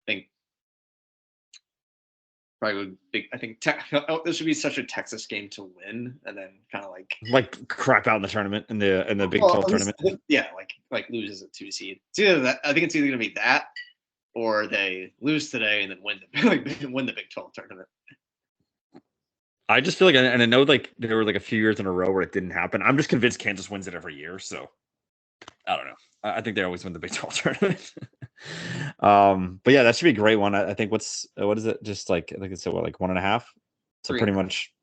I think probably big. I think this would be such a Texas game to win, and then kind of like crap out in the tournament in the Big 12 tournament. Yeah, like loses a 2 seed. It's either that. I think it's either going to be that, or they lose today and then win win the Big 12 tournament. I just feel like, and I know like there were like a few years in a row where it didn't happen. I'm just convinced Kansas wins it every year. So I don't know. I think they always win the Big 12 tournament. But yeah, that should be a great one. I think what is it? Just like I think it's like 1.5. So pretty much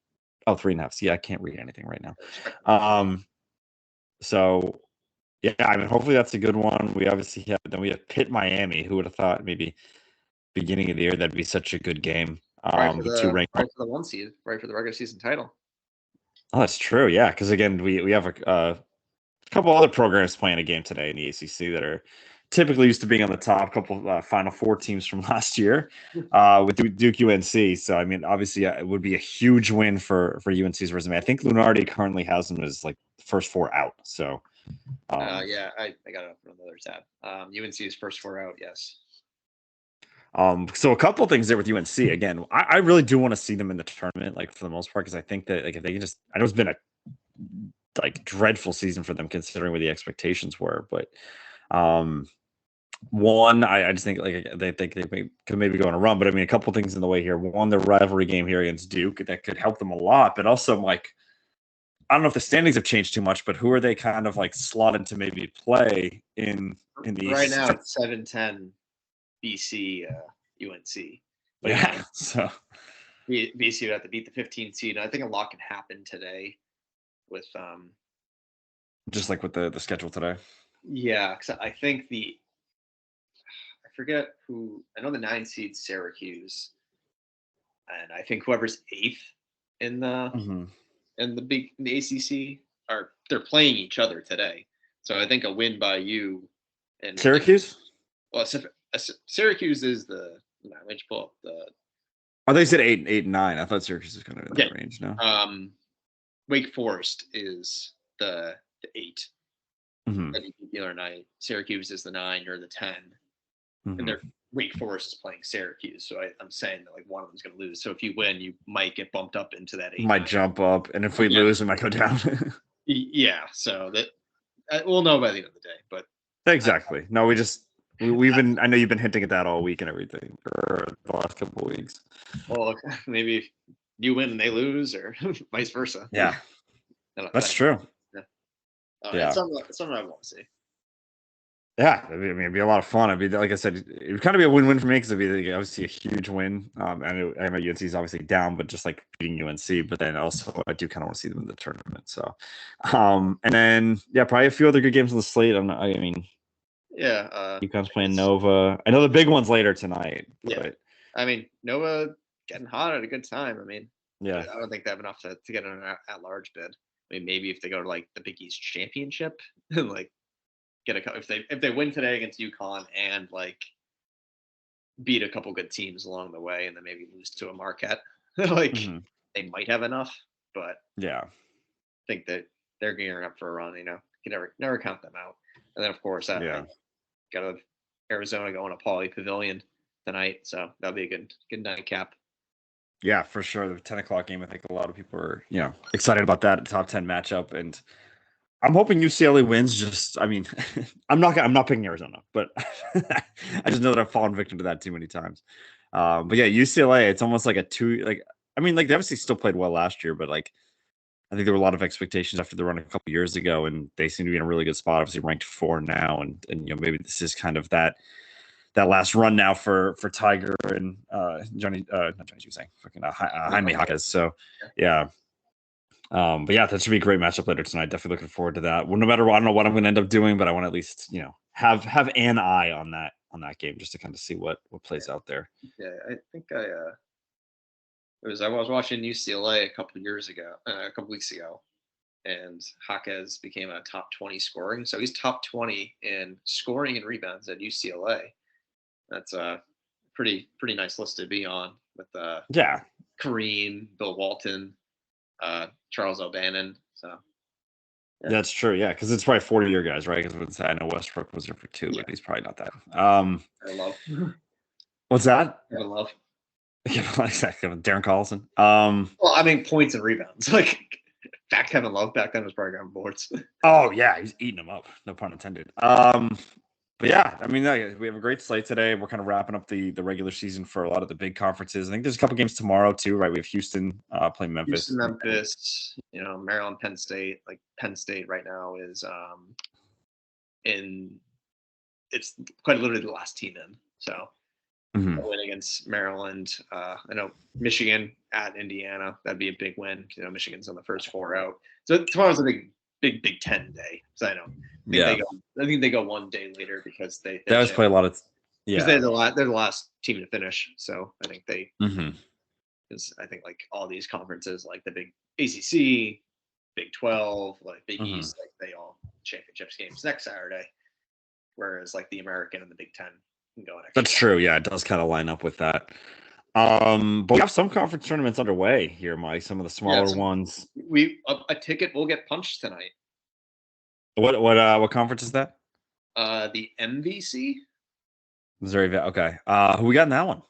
3.5. See, I can't read anything right now. So yeah, I mean, hopefully that's a good one. We obviously have Pitt Miami. Who would have thought maybe beginning of the year that'd be such a good game. Right for the 1 seed, right for the regular season title. Oh, that's true. Yeah, because again, we have a couple other programs playing a game today in the ACC that are typically used to being on the top. Couple Final Four teams from last year with Duke UNC. So I mean, obviously, it would be a huge win for UNC's resume. I think Lunardi currently has them as like the first 4 out. So yeah, I got it up on another tab. UNC's first 4 out. Yes. So a couple of things there with UNC. Again, I really do want to see them in the tournament, like for the most part, because I think that like if they can just, I know it's been a like dreadful season for them considering what the expectations were, but one, I just think like they think they could maybe go on a run, but I mean a couple things in the way here. One, the rivalry game here against Duke that could help them a lot, but also I'm like, I don't know if the standings have changed too much, but who are they kind of like slotted to maybe play in the right now? It's 7-10 BC UNC. But yeah, so BC would have to beat the 15 seed. And I think a lot can happen today with just like with the schedule today. Yeah, because I think I forget who. I know the 9 seed Syracuse, and I think whoever's 8th in the the ACC they're playing each other today. So I think a win by you and Syracuse. Well, Syracuse is the. Let me just pull up the. Oh, they said 8 and 9. I thought Syracuse was kind of in that range. No. Wake Forest is the 8. Mm-hmm. The other night, Syracuse is the 9 or the 10, and they're Wake Forest is playing Syracuse. So I'm saying that like one of them's going to lose. So if you win, you might get bumped up into that 8. Might jump up, and if we lose, we might go down. Yeah. So that we'll know by the end of the day. But exactly. No, we've been. I know you've been hinting at that all week and everything for the last couple of weeks. Well, maybe you win and they lose, or vice versa. Yeah, that's true. Yeah, it's something I want to see. Yeah, I mean, it'd be a lot of fun. It'd be like I said, it would kind of be a win-win for me because it'd be like, obviously a huge win. I know UNC is obviously down, but just like beating UNC. But then also, I do kind of want to see them in the tournament. So, and then probably a few other good games on the slate. I mean, UConn's playing Nova. I know the big one's later tonight. Yeah, but, I mean Nova getting hot at a good time. I mean, yeah, I don't think they have enough to get an at-large bid. I mean, maybe if they go to like the Big East Championship, like get if they win today against UConn and like beat a couple good teams along the way, and then maybe lose to a Marquette, like they might have enough. But yeah, I think that they're gearing up for a run. You can never count them out. And then of course, got Arizona going to Pauley Pavilion tonight, so that'll be a good nightcap. Yeah, for sure. The 10 o'clock game, I think a lot of people are, excited about that top 10 matchup. And I'm hoping UCLA wins. Just, I mean, I'm not picking Arizona, but I just know that I've fallen victim to that too many times. But yeah, UCLA, it's almost like a 2, like, I mean, like they obviously still played well last year, but like, I think there were a lot of expectations after the run a couple years ago, and they seem to be in a really good spot. Obviously ranked 4 now. And maybe this is kind of that last run now for Tiger and not Johnny Juzang, fucking Jaime Jaquez. So yeah. But yeah, that should be a great matchup later tonight. Definitely looking forward to that. Well, no matter what, I don't know what I'm going to end up doing, but I want to at least have an eye on that game just to kind of see what plays out there. Yeah, I think I was watching UCLA a couple weeks ago, and Jaquez became a top 20 scoring. So he's top 20 in scoring and rebounds at UCLA. That's a pretty nice list to be on. with Yeah, Kareem, Bill Walton, Charles O'Bannon. So yeah. That's true. Yeah, because it's probably 40-year guys, right? Because I know Westbrook was there for 2, Yeah. but he's probably not that. I love What's that? I love. Yeah, exactly. Darren Collison. Well, I mean points and rebounds. Like back Kevin Love back then was probably on boards. Oh yeah, he's eating them up. No pun intended. But yeah, I mean, we have a great slate today. We're kind of wrapping up the regular season for a lot of the big conferences. I think there's a couple games tomorrow too, right? We have Houston playing Memphis. Houston, Memphis, Maryland, Penn State. Like Penn State right now is it's quite literally the last team in. So a win against Maryland. I know Michigan at Indiana. That'd be a big win. Michigan's on the first 4 out. So tomorrow's a Big Ten day. So I think they go one day later because they always play a lot of. Yeah, they're the last team to finish. So I think they. Because I think like all these conferences, like the big ACC, Big 12, like Big East, like they all championships games next Saturday, whereas like the American and the Big 10 can go next. That's true. Yeah, it does kind of line up with that. But we have some conference tournaments underway here, Mike. Some of the smaller ones. A ticket will get punched tonight. What conference is that? The MVC. Missouri. Okay. Who we got in that one?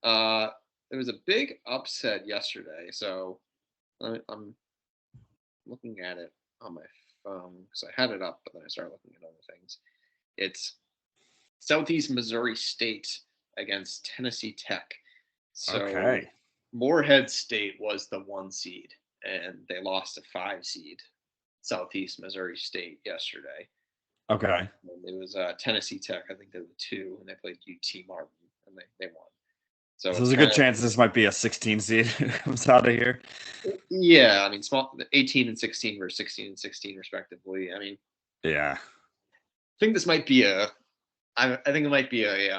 There was a big upset yesterday, so I'm looking at it on my phone because I had it up, but then I started looking at other things. It's Southeast Missouri State against Tennessee Tech. So Morehead State was the 1 seed, and they lost a 5 seed, Southeast Missouri State, yesterday. Okay. And it was Tennessee Tech. I think they were 2, and they played UT Martin, and they won. So there's a good chance this might be a 16 seed comes out of here. Yeah, I mean, small 18 and 16 versus 16 and 16 respectively. I mean, yeah, I think this might be I think it might be a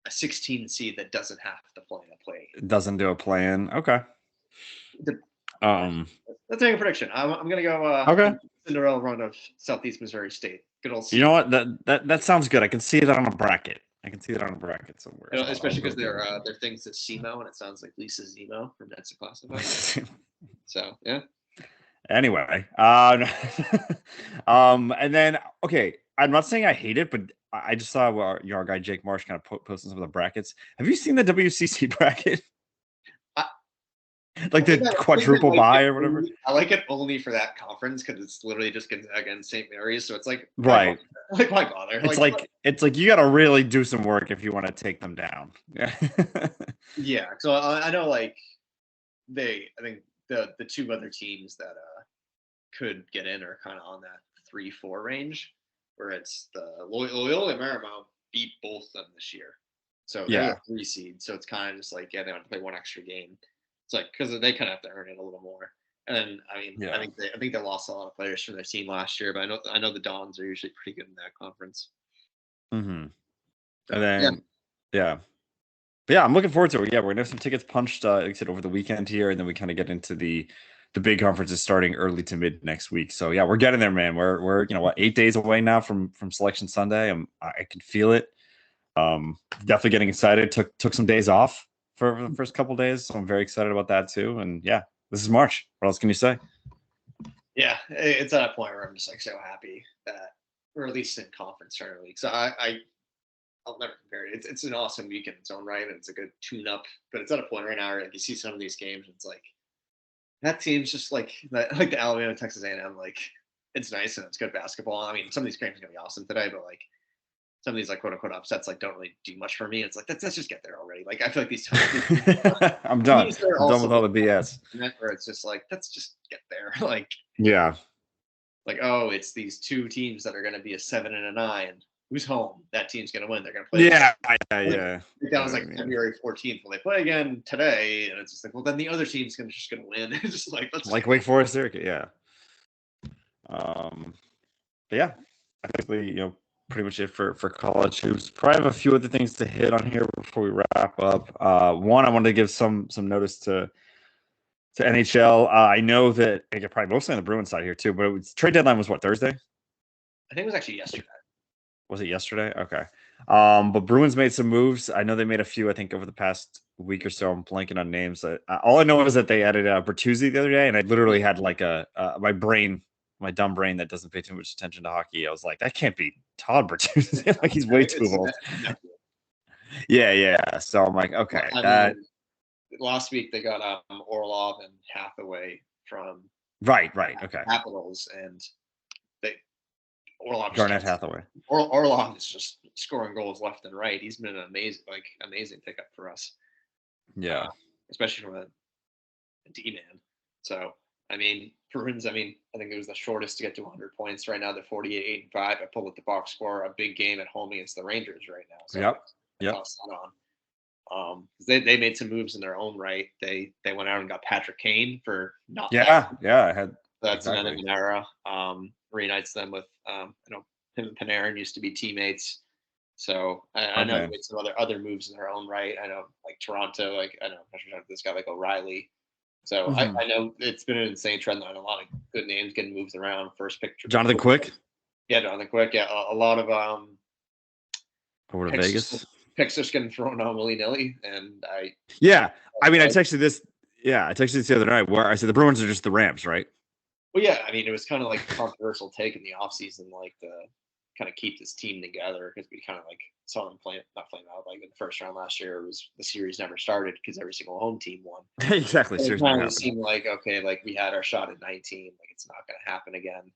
16 seed that doesn't have to play a play. It doesn't do a play-in. Okay. Let's make a prediction. I'm gonna go. Cinderella run of Southeast Missouri State. Good old. You know what? That sounds good. I can see that on a bracket. Somewhere. Especially because their things is SEMO, and it sounds like Lisa Zemo from That's Classified. So yeah. Anyway, and then okay, I'm not saying I hate it, but I just saw our guy Jake Marsh kind of posting some of the brackets. Have you seen the WCC bracket? Like the quadruple bye or whatever. I like it only for that conference because it's literally just Gonzaga and St. Mary's, so it's like right. Why bother? It's like you got to really do some work if you want to take them down. Yeah. Yeah. So I know I think the 2 other teams that could get in are kind of on that 3-4 range, where it's the Loyola and Marymount beat both of them this year, so they're a 3 seed. So it's kind of just like they want to play 1 extra game. It's like because they kind of have to earn it a little more. And I mean, I think they lost a lot of players from their team last year, but I know the Dons are usually pretty good in that conference. And then but I'm looking forward to it. Yeah, we're gonna have some tickets punched, like I said, over the weekend here, and then we kind of get into the big conferences starting early to mid next week. So yeah, we're getting there, man. We're 8 days away now from Selection Sunday. I can feel it. Definitely getting excited. Took some days off for the first couple days, so I'm very excited about that too. And yeah, this is March. What else can you say? Yeah, it's at a point where I'm just like so happy that we're at least in conference tournament week. So I'll never compare it. It's an awesome week in its own right, and it's a good tune-up. But it's at a point right now where like you see some of these games, and it's like that team's just like the Alabama, Texas A&M. Like it's nice and it's good basketball. I mean, some of these games are gonna be awesome today, but like some of these like quote unquote upsets like don't really do much for me. It's like let's just get there already. Like I feel like these I'm done. I'm done with all the BS. Where it's just like let's just get there. Like yeah. Like it's these 2 teams that are gonna be a 7 and a 9. Who's home? That team's gonna win. They're gonna play. Yeah. That was like February 14th. Well, they play again today, and it's just like, well, then the other team's just gonna win. It's just like let's like Wake Forest, yeah. But yeah, I think pretty much it for college hoops. Probably have a few other things to hit on here before we wrap up. One, I wanted to give some notice to NHL. I know that probably mostly on the Bruins side here too, but trade deadline was what, Thursday? I think it was actually yesterday. Was it yesterday? Okay. But Bruins made some moves. I know they made a few, I think, over the past week or so. I'm blanking on names. All I know is that they added Bertuzzi the other day, and I literally had like my dumb brain that doesn't pay too much attention to hockey. I was like, that can't be Todd Bertuzzi. Like, he's way too old. Yeah. So I'm like, okay. I mean, last week they got Orlov and Hathaway from Right. Okay. Capitals, and Garnett Hathaway. Orlov is just scoring goals left and right. He's been an amazing pickup for us. Yeah. Especially from a D-man. So, I mean, Bruins, I think it was the shortest to get to 100 points. Right now, they're 48, 8-5. I pulled up the box score, a big game at home against the Rangers right now. So Yep. They made some moves in their own right. They went out and got Patrick Kane for not Yeah. I had that's exactly. An era. Reunites them with him and Panarin used to be teammates. So I know they made some other moves in their own right. I know like Toronto, this guy like O'Reilly. So I know it's been an insane trend line. A lot of good names getting moved around. First pick, Jonathan Quick. Yeah, Jonathan Quick. Yeah, a lot of over to Vegas. Picks just getting thrown on willy-nilly, and I texted this. Yeah, I texted this the other night where I said the Bruins are just the Rams, right? Well, yeah, it was kind of like a controversial take in the offseason, like to kind of keep this team together, because we kind of like saw them not playing out like in the first round last year. It was the series never started because every single home team won. Exactly. It kind of seemed like, okay, like we had our shot at 19, like it's not going to happen again.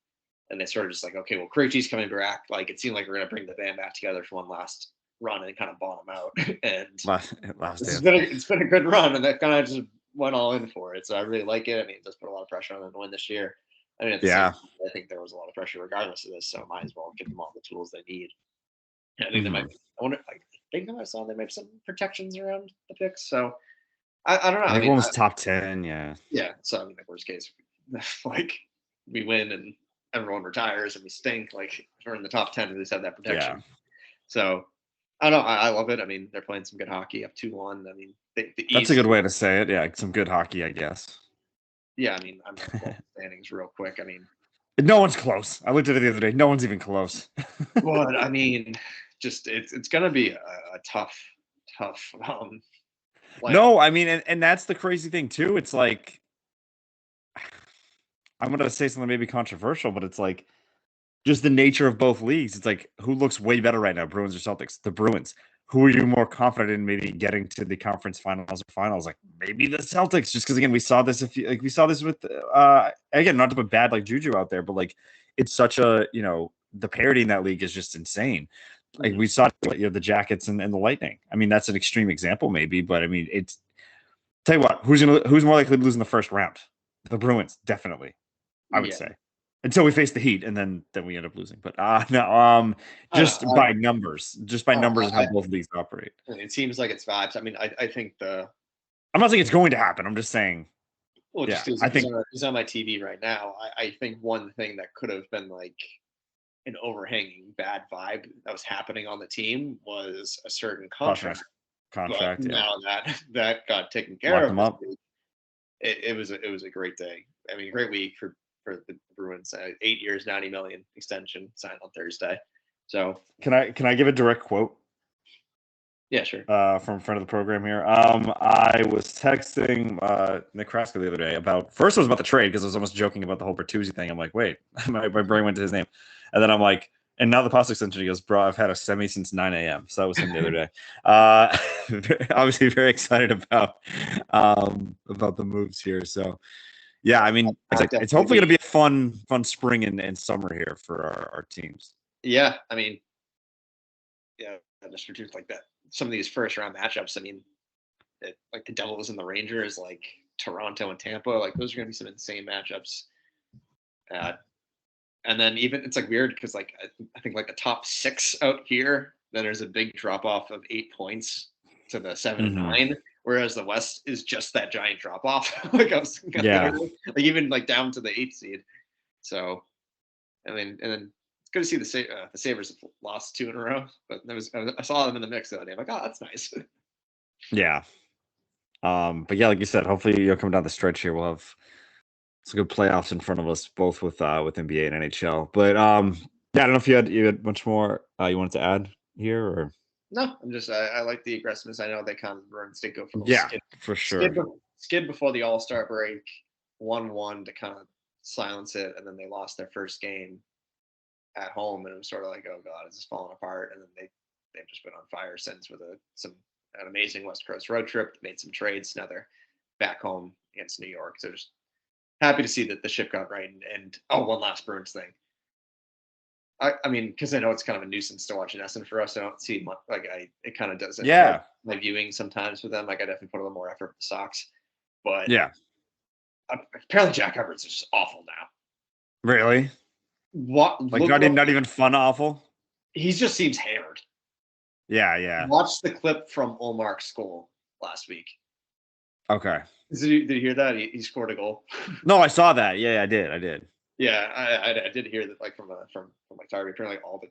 And they sort of just like, okay, well, Krejci's coming back. Like it seemed like we're going to bring the band back together for one last run and kind of bottom out. And it's been a good run, and that kind of just went all in for it. So I really like it. It does put a lot of pressure on them to win this year. At the same time, I think there was a lot of pressure regardless of this, so might as well give them all the tools they need. And I think they might. I wonder. I think I saw they might have some protections around the picks. So I don't know. I think one was top 10. Yeah. Yeah. So the worst case, like we win and everyone retires and we stink. Like if we're in the top 10, we just have that protection. Yeah. So I don't know. I love it. They're playing some good hockey up 2-1. That's a good way to say it. Yeah, some good hockey, I guess. Yeah, I'm standings real quick. No one's close. I looked at it the other day. No one's even close. Well, just it's gonna be a tough. No, and that's the crazy thing too. It's like I'm gonna say something maybe controversial, but it's like just the nature of both leagues. It's like who looks way better right now, Bruins or Celtics? The Bruins. Who are you more confident in maybe getting to the conference finals or finals? Like maybe the Celtics, just because again we saw this with again, not to put bad like juju out there, but like it's such a the parity in that league is just insane. Like we saw the Jackets and the Lightning. That's an extreme example maybe, but it's tell you what, who's more likely to lose in the first round? The Bruins, definitely. I would say. Until we face the Heat, and then we end up losing. But just by numbers and how both leagues operate. It seems like it's vibes. I think I'm not saying it's going to happen. I'm just saying. Well, I think it's on my TV right now. I think one thing that could have been like an overhanging bad vibe that was happening on the team was a certain contract. But now that got taken care of. It was a great day. A great week for the Bruins. 8 years, $90 million extension signed on Thursday. So can I give a direct quote? Yeah, sure. From friend of the program here. I was texting Nick Kraska the other day first it was about the trade because I was almost joking about the whole Bertuzzi thing. I'm like, wait, my brain went to his name, and then I'm like, and now the past extension. He goes, bro, I've had a semi since 9 a.m. So that was him the other day. Obviously very excited about the moves here. So. Yeah, it's hopefully going to be a fun spring and summer here for our teams. Yeah, just for like that. Some of these first round matchups. Like the Devils and the Rangers, like Toronto and Tampa, like those are going to be some insane matchups. And then even it's like weird because like I think like the top 6 out here, then there's a big drop off of 8 points to the 7 and 9. Whereas the West is just that giant drop off. Like even like down to the 8th seed. So, and then it's good to see the Sabres have lost 2 in a row, but I saw them in the mix the other day. I'm like, oh, that's nice. Yeah. But yeah, like you said, hopefully coming down the stretch here, we'll have some good playoffs in front of us, both with NBA and NHL. But yeah, I don't know if you had much more you wanted to add. here, or No, I'm just I like the aggressiveness. I know they kind of were did go for a little yeah, for sure. skid before the All-Star break, 1-1 to kind of silence it, and then they lost their first game at home, and it was sort of like, oh god, is this falling apart? And then they've just been on fire since with an amazing West Coast road trip, made some trades. Now they're back home against New York. So just happy to see that the ship got right. And one last Bruins thing. I mean, because I know it's kind of a nuisance to watch Essen for us. I don't see much, it kind of does it. Yeah, my viewing sometimes with them. Like I definitely put a little more effort with the Sox, but yeah, apparently Jack Edwards is just awful now. really. What? Like not even fun, awful. He just seems hammered. Yeah. Watch the clip from Olmark's goal last week. Okay. Did you hear that? He scored a goal. No, I saw that. Yeah, I did. Yeah, I did hear that, like from like Target, like all the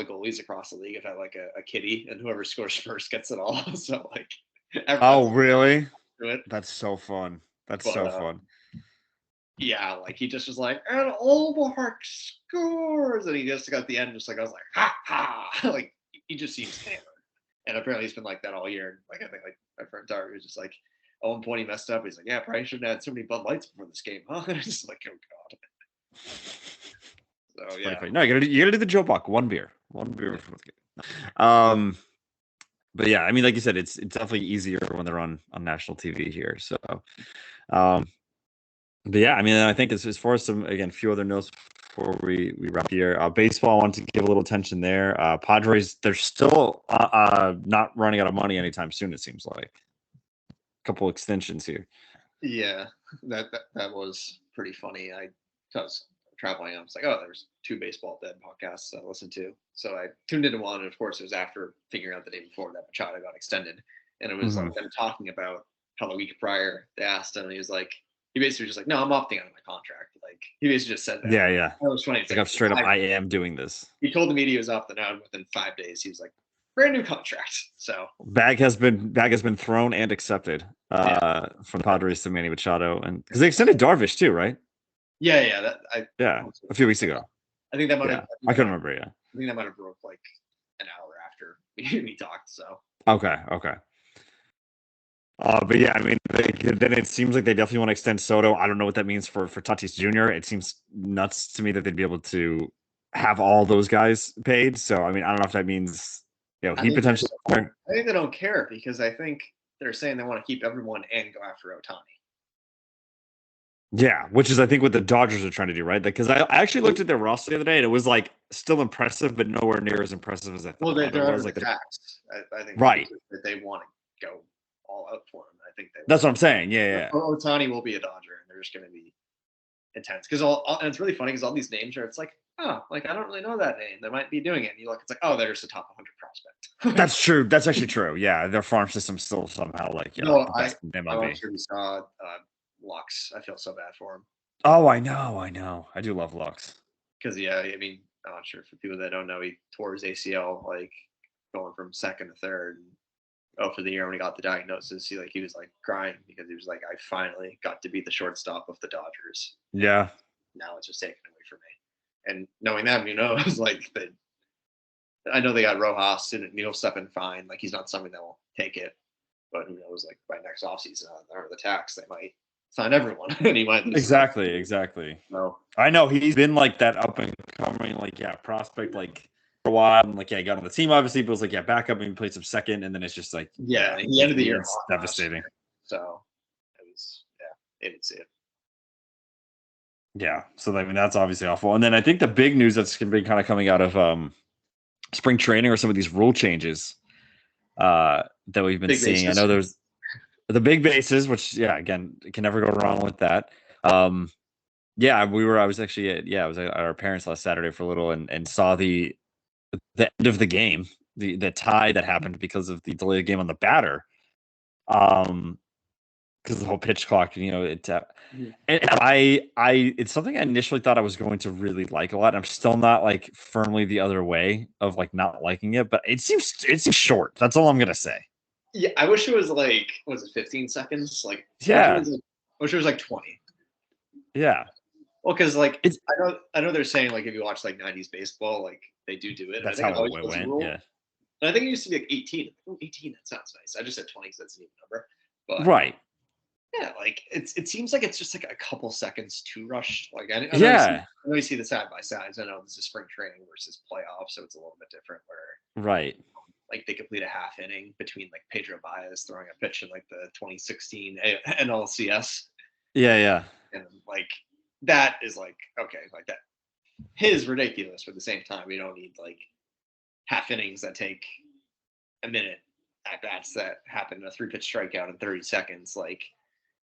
goalies across the league have had like a kitty, and whoever scores first gets it all. So like, oh really? It. That's so fun. So fun. Yeah, like he just was like, and Olmark scores, and he just got at the end, just like I was like, ha ha, like he just seems hammered, and apparently he's been like that all year. Like I think like my friend Target was just like, at one point he messed up. He's like, yeah, probably shouldn't have had so many Bud Lights before this game, huh? And it's just like, oh god. So yeah, no, you gotta do the Joe Buck. One beer before the game. But yeah, I mean, like you said, it's definitely easier when they're on national TV here. So, but yeah, I mean, I think as far as few other notes before we wrap here, baseball, I want to give a little attention there. Padres, they're still not running out of money anytime soon. It seems like a couple extensions here. Yeah, that was pretty funny. Because traveling, I was like, oh, there's 2 Baseball Dead podcasts I listened to. So I tuned into one, and of course, it was after figuring out the day before that Machado got extended, and it was like them talking about how the week prior they asked him, and he was like, he basically just like, no, I'm opting out of my contract. Like he basically just said that. Yeah. That was funny. It's like I'm straight up, I am doing this. He told the media he was opting out, and within 5 days, he was like, brand new contract. So bag has been thrown and accepted from Padres to Manny Machado, and because they extended Darvish too, right? Yeah. A few weeks ago. I think that might have. I couldn't remember. Yeah, I think that might have broke like an hour after we talked. So okay. But yeah, I mean, then it seems like they definitely want to extend Soto. I don't know what that means for Tatis Jr. It seems nuts to me that they'd be able to have all those guys paid. So I mean, I don't know if that means he potentially. I think they don't care because I think they're saying they want to keep everyone and go after Ohtani. Yeah, which is I think what the Dodgers are trying to do, right? Because I actually looked at their roster the other day and it was like still impressive, but nowhere near as impressive as I thought. Well, they're under the tax. I think right that they want to go all out for him. I think that's what I'm saying. Yeah. Ohtani will be a Dodger, and they're just going to be intense because and it's really funny because all these names are. It's like, oh, like I don't really know that name. They might be doing it. And you look, it's like, oh, they're just a top 100 prospect. That's true. That's actually true. Yeah, their farm system still somehow like I'm not sure we saw Lux. I feel so bad for him. Oh, I know. I do love Lux. Because I mean, I'm not sure for people that don't know, he tore his ACL like going from second to third. And, for the year when he got the diagnosis, he was like crying because he was like, I finally got to be the shortstop of the Dodgers. Yeah. Now it's just taken away from me. And knowing them, it was like I know they got Rojas and he'll step in fine. Like he's not something that will take it, but who knows? Like by next offseason or the tax, they might sign everyone, and he might lose. Exactly. No, I know he's been like that up and coming, prospect like for a while. And he got on the team obviously, but was backup and he played some second, and then it's just like he ended the year devastating. So it was it didn't see it. Yeah, so I mean that's obviously awful. And then I think the big news that's been kind of coming out of spring training or some of these rule changes that we've been seeing. Bases. I know there's the big bases, which again, can never go wrong with that. I was actually I was at our parents' last Saturday for a little and saw the end of the game, the tie that happened because of the delay of the game on the batter. Because the whole pitch clock, and it's something I initially thought I was going to really like a lot. I'm still not firmly the other way of not liking it, but it seems short. That's all I'm gonna say. Yeah, I wish it was was it 15 seconds? I wish it was 20. Yeah. Well, because I know they're saying if you watch 90s baseball, they do it. That's how it went. Yeah. And I think it used to be like 18. Oh, 18, that sounds nice. I just said 20 because that's an even number. But Right. yeah, like it seems like it's just like a couple seconds to rush. Like I Yeah. know you see the side by sides. I know this is spring training versus playoffs, so it's a little bit different. Where Right. like they complete a half inning between like Pedro Baez throwing a pitch in like the 2016 NLCS, Yeah. and like that is like okay, like that. His ridiculous, but at the same time, we don't need like half innings that take a minute at bats that happen in a 3-pitch strikeout in 30 seconds. Like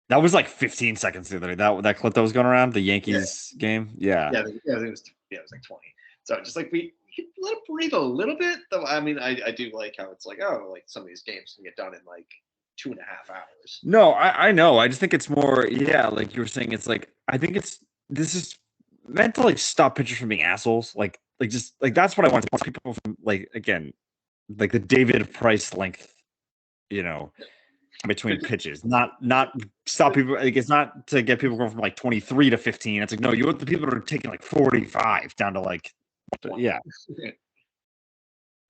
that was like 15 seconds the other day. That clip that was going around the Yankees game. Yeah. Yeah, it was like 20. So just like we let it breathe a little bit. Though I mean, I do like how it's like, oh, like some of these games can get done in like 2.5 hours. No, I know. I just think it's more, yeah, like you were saying, it's like I think this is meant to like stop pitchers from being assholes. Like just like that's what I want people from like again, like the David Price length, between pitches. Not stop people. Like it's not to get people going from like 23 to 15. It's like no, you want the people that are taking like 45 down to like yeah.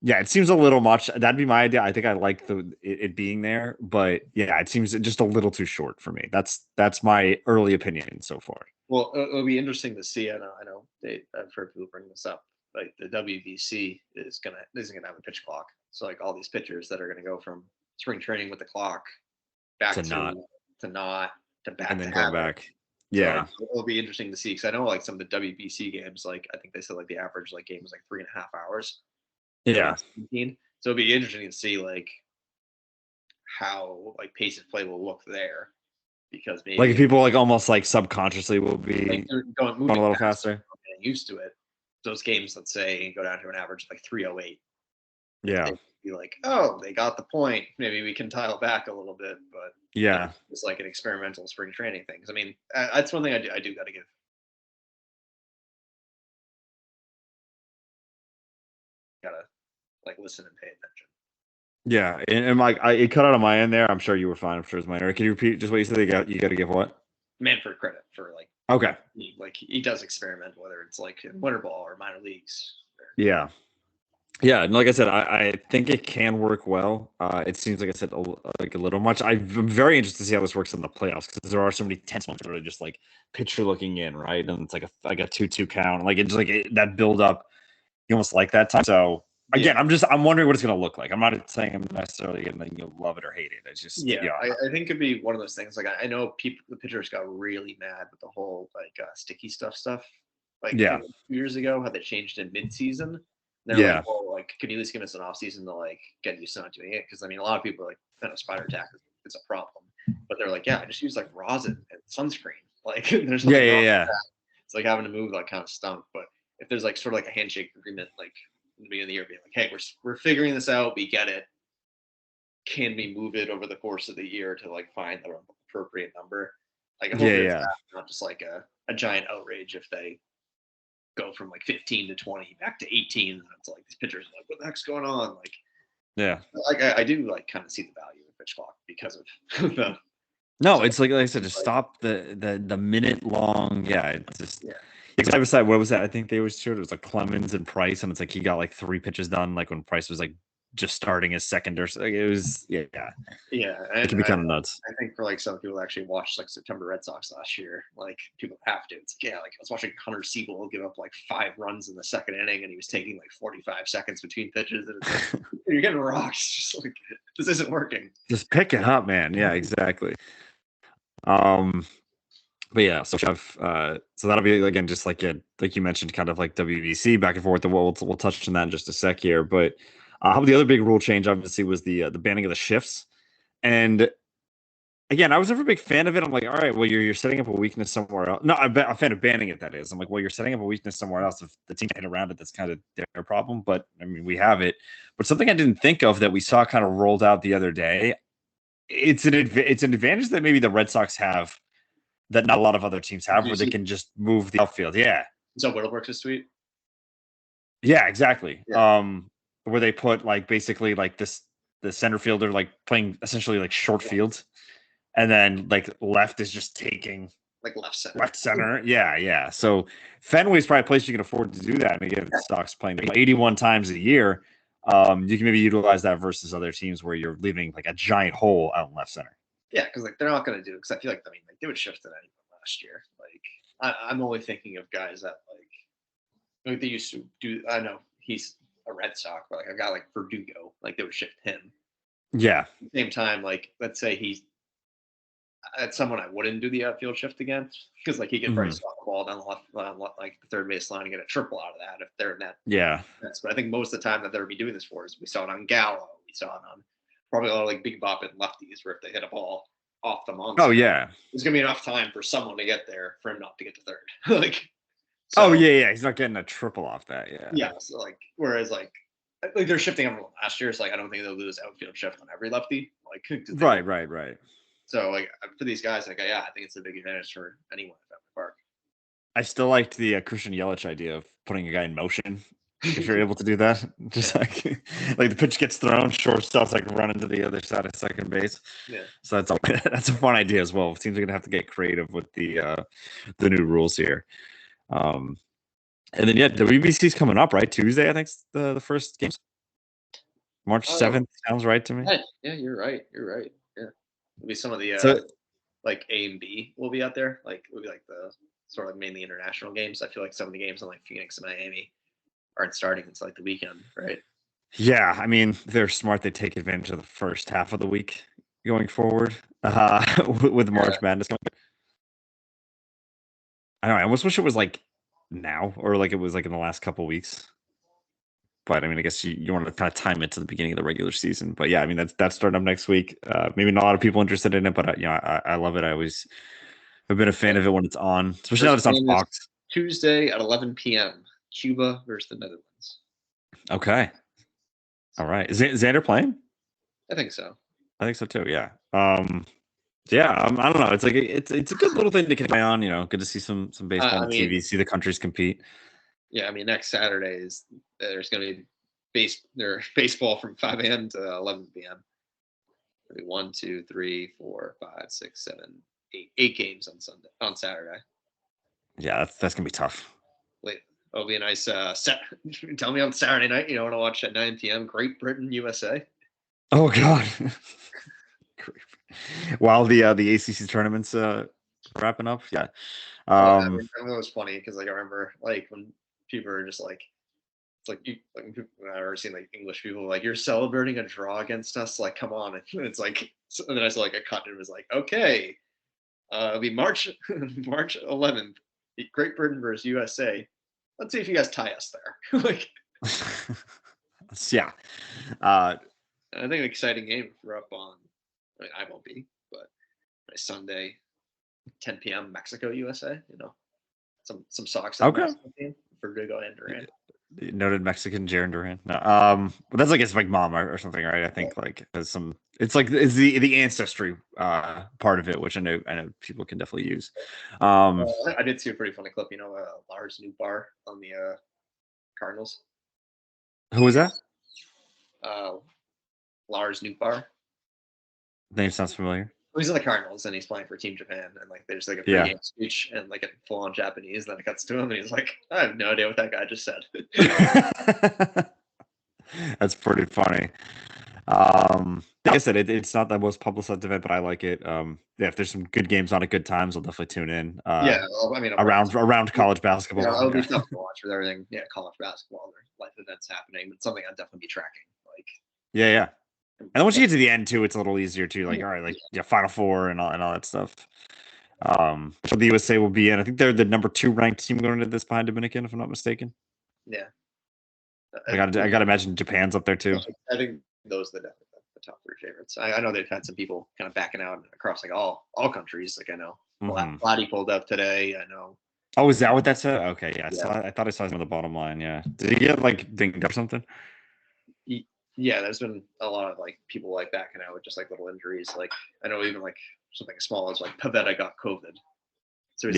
Yeah, it seems a little much. That'd be my idea. I think I like it being there, but yeah, it seems just a little too short for me. That's my early opinion so far. Well, it'll be interesting to see. I know I've heard people bring this up. Like the WBC isn't gonna have a pitch clock. So like all these pitchers that are gonna go from spring training with the clock back to not to back and then to go have back. It. Yeah, so it'll be interesting to see because I know like some of the WBC games, like I think they said like the average like game was like 3.5 hours. Yeah. So it'll be interesting to see like how like pace of play will look there because maybe like people like almost like subconsciously will be like moving a little faster. Getting used to it. Those games, let's say, go down to an average of like 308. Yeah. Be like, oh, they got the point. Maybe we can dial back a little bit, but yeah, it's like an experimental spring training thing. I mean, that's one thing I do got to give. Gotta like listen and pay attention. Yeah, and like it cut out on my end there. I'm sure you were fine. I'm sure it's mine. Can you repeat just what you said? You got to give what? Manfred credit for like okay. He does experiment, whether it's like in winter ball or minor leagues. Yeah. Yeah, and like I said, I think it can work well. It seems like I said like a little much. I'm very interested to see how this works in the playoffs because there are so many tense ones that are just like pitcher looking in, right? And it's like a 2-2 count. Like it's like that build up. You almost like that time. So again, I'm wondering what it's going to look like. I'm not saying I'm necessarily going to love it or hate it. It's just I think it'd be one of those things. Like I know the pitchers got really mad with the whole like sticky stuff. Like 2 years ago, how they changed in mid-season. They're like, well, like, could you at least give us an off season to like get used to not doing it? Because I mean, a lot of people are like, spider attack is a problem, but they're like, yeah, I just use like rosin and sunscreen. Like, there's nothing wrong with that. It's like having to move that kind of stunk. But if there's like sort of like a handshake agreement, like in the beginning of the year, being like, hey, we're figuring this out, we get it. Can we move it over the course of the year to like find the appropriate number? Like, I hope it's not just like a giant outrage if they go from like 15 to 20 back to 18, and it's like these pitchers are like, what the heck's going on? Like, like I do like kind of see the value of pitch clock because of the. No, it's like I said, just stop the minute long. Yeah, it's just. Yeah. What was that? I think they always showed it was like Clemens and Price, and it's like he got like 3 pitches done, like when Price was like just starting his second or like it was yeah. It can be kind of nuts. I think for like some people that actually watched like September Red Sox last year, like people have to. It's like, like I was watching Hunter Siegel give up like 5 runs in the second inning, and he was taking like 45 seconds between pitches, and it's like, you're getting rocked. It's just like this isn't working. Just pick it up, man. Yeah, exactly. But yeah, so so that'll be again just like you mentioned, kind of like WBC back and forth. We'll touch on that in just a sec here. But how the other big rule change obviously was the banning of the shifts, and again, I was never a big fan of it. I'm like, all right, well, you're setting up a weakness somewhere else. No, I'm a fan of banning it. That is, I'm like, well, you're setting up a weakness somewhere else. If the team hit around it, that's kind of their problem. But I mean, we have it. But something I didn't think of that we saw kind of rolled out the other day. It's an advantage that maybe the Red Sox have that not a lot of other teams have, where they can just move the outfield. Yeah. Is that Whittlebrooks' tweet? Yeah, exactly. Yeah. Where they put like basically like the center fielder like playing essentially like short field, and then like left is just taking like left center. Left center. Yeah. So Fenway's probably a place you can afford to do that. And again, the Sox playing 81 times a year. you can maybe utilize that versus other teams where you're leaving like a giant hole out in left center. Yeah, because like they're not going to do it. Because I feel like they would shift it anyone last year. Like I'm only thinking of guys that like they used to do. I know he's a Red Sox, but like a guy like Verdugo, like they would shift him. Yeah. At the same time, like let's say that's someone I wouldn't do the outfield shift against because like he could probably swat the ball down the left, like the third base line and get a triple out of that if they're in that. Yeah. But I think most of the time that they'll be doing this for is we saw it on Gallo, we saw it on probably a lot of like big bopping lefties where if they hit a ball off the monster, oh yeah, there's gonna be enough time for someone to get there for him not to get to third. like, so, oh yeah, he's not getting a triple off that. Yeah. So like, whereas like they're shifting everyone last year, so like I don't think they'll do this outfield shift on every lefty. Like, right. So like for these guys, like yeah, I think it's a big advantage for anyone at Fenway Park. I still liked the Christian Yelich idea of putting a guy in motion. If you're able to do that, just like the pitch gets thrown, shortstop's like running to the other side of second base. Yeah. So that's a fun idea as well. Teams are gonna have to get creative with the new rules here. And then WBC's coming up, right? Tuesday, I think the first games. March 7th sounds right to me. Yeah, you're right. Yeah. It'll be some of the like A and B will be out there. Like it'll be like the sort of like mainly international games. I feel like some of the games in like Phoenix and Miami aren't starting until like the weekend, right? Yeah, I mean they're smart. They take advantage of the first half of the week going forward with March Madness. I don't know. I almost wish it was like now or like it was like in the last couple weeks. But I mean, I guess you want to kind of time it to the beginning of the regular season. But yeah, I mean that's starting up next week. Maybe not a lot of people interested in it, but I love it. I've been a fan of it when it's on, especially now that it's on Fox. Tuesday at 11 p.m. Cuba versus the Netherlands. Okay. All right. Is Xander playing? I think so. I think so too. Yeah. Yeah. I don't know. It's like it's a good little thing to keep an eye on. Good to see some baseball on TV. See the countries compete. Yeah, I mean, next Saturday there's going to be baseball from 5 a.m. to 11 p.m. Maybe 1, 2, 3, 4, 5, 6, 7, 8 games on Saturday. Yeah, that's gonna be tough. Wait, it'll be a nice tell me on Saturday night you want to watch at 9 p.m. Great Britain USA. Oh God. While the ACC tournaments wrapping up, yeah. I mean, it was funny because like I remember like when people are just like, it's like I've ever seen like English people like you're celebrating a draw against us, like come on, and it's like, and then I saw like a cut and it was like, okay, it'll be March 11th, Great Britain versus USA. Let's see if you guys tie us there. Like, yeah. I think an exciting game if we're up on. I mean, I won't be, but Sunday, 10 p.m. Mexico USA. Some Sox. Okay. For Verdugo and Durant. Noted Mexican Jaron Durant. No, but that's like his like mom or something, right? I think like there's some. It's like it's the ancestry part of it, which I know people can definitely use. I did see a pretty funny clip. Lars Nootbaar on the Cardinals. Who was that? Lars Nootbaar. Name sounds familiar. He's in the Cardinals and he's playing for Team Japan, and like there's like a pre-game speech and like a full-on Japanese. Then it cuts to him and he's like, "I have no idea what that guy just said." That's pretty funny. Like I said, it's not the most publicized event, but I like it. If there's some good games on at good times, I'll definitely tune in. I mean, around college basketball. It'll be tough to watch with everything. Yeah, college basketball, there's life events happening, but something I'd definitely be tracking. Like, yeah. And once you get to the end too, it's a little easier too. Like, all right, like Final Four and all that stuff. So the USA will be in. I think they're the number 2 ranked team going into this behind Dominican, if I'm not mistaken. Yeah. I gotta imagine Japan's up there too. I think those are the top 3 favorites. I know they've had some people kind of backing out across like all countries. Like I know Vladdy pulled up today. I know. Oh, is that what that said? Okay, yeah. I thought I saw him on the bottom line. Yeah. Did he get like dinged or something? Yeah, there's been a lot of like people like backing out with just like little injuries. Like I know even like something as small as like Pavetta got COVID. So he's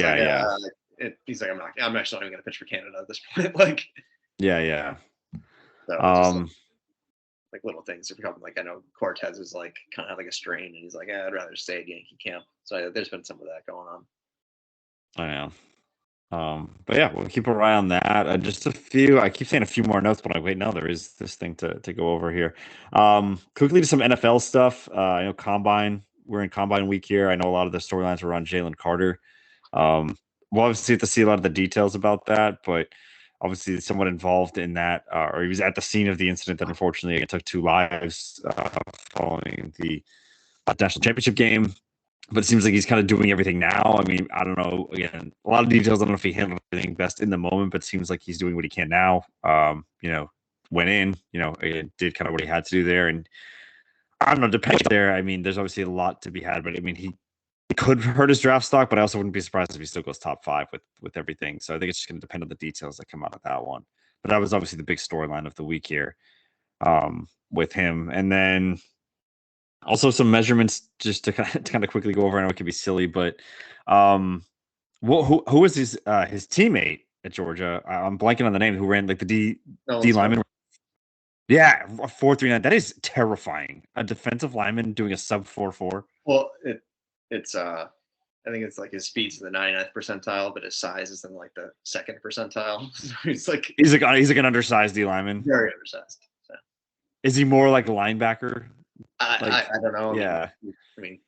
he's like, I'm actually not even gonna pitch for Canada at this point. Like yeah. So just, like little things are becoming like I know Cortez is like kind of like a strain and he's like, I'd rather stay at Yankee camp. So there's been some of that going on. I know. But yeah, we'll keep an eye on that. Just a few. I keep saying a few more notes, but wait, no, there is this thing to go over here. Quickly to some NFL stuff. I know combine. We're in combine week here. I know a lot of the storylines were on Jalen Carter. We'll obviously have to see a lot of the details about that, but obviously someone involved in that, or he was at the scene of the incident that unfortunately took 2 lives following the national championship game. But it seems like he's kind of doing everything now. I mean, I don't know. Again, a lot of details. I don't know if he handled everything best in the moment, but it seems like he's doing what he can now. Went in, did kind of what he had to do there. And I don't know, depending there. I mean, there's obviously a lot to be had, but I mean, he could hurt his draft stock, but I also wouldn't be surprised if he still goes top 5 with everything. So I think it's just going to depend on the details that come out of that one. But that was obviously the big storyline of the week here with him. And then also some measurements just to kind of quickly go over. I know it can be silly, but who was his teammate at Georgia? I'm blanking on the name. Who ran like the D lineman? Yeah, 4.39. That is terrifying. A defensive lineman doing a sub 4.4. Well, it's I think it's like his speed's in the 99th percentile, but his size is in like the 2nd percentile. So he's like an undersized D lineman. Very undersized. So. Is he more like a linebacker? I don't know. Yeah. I mean,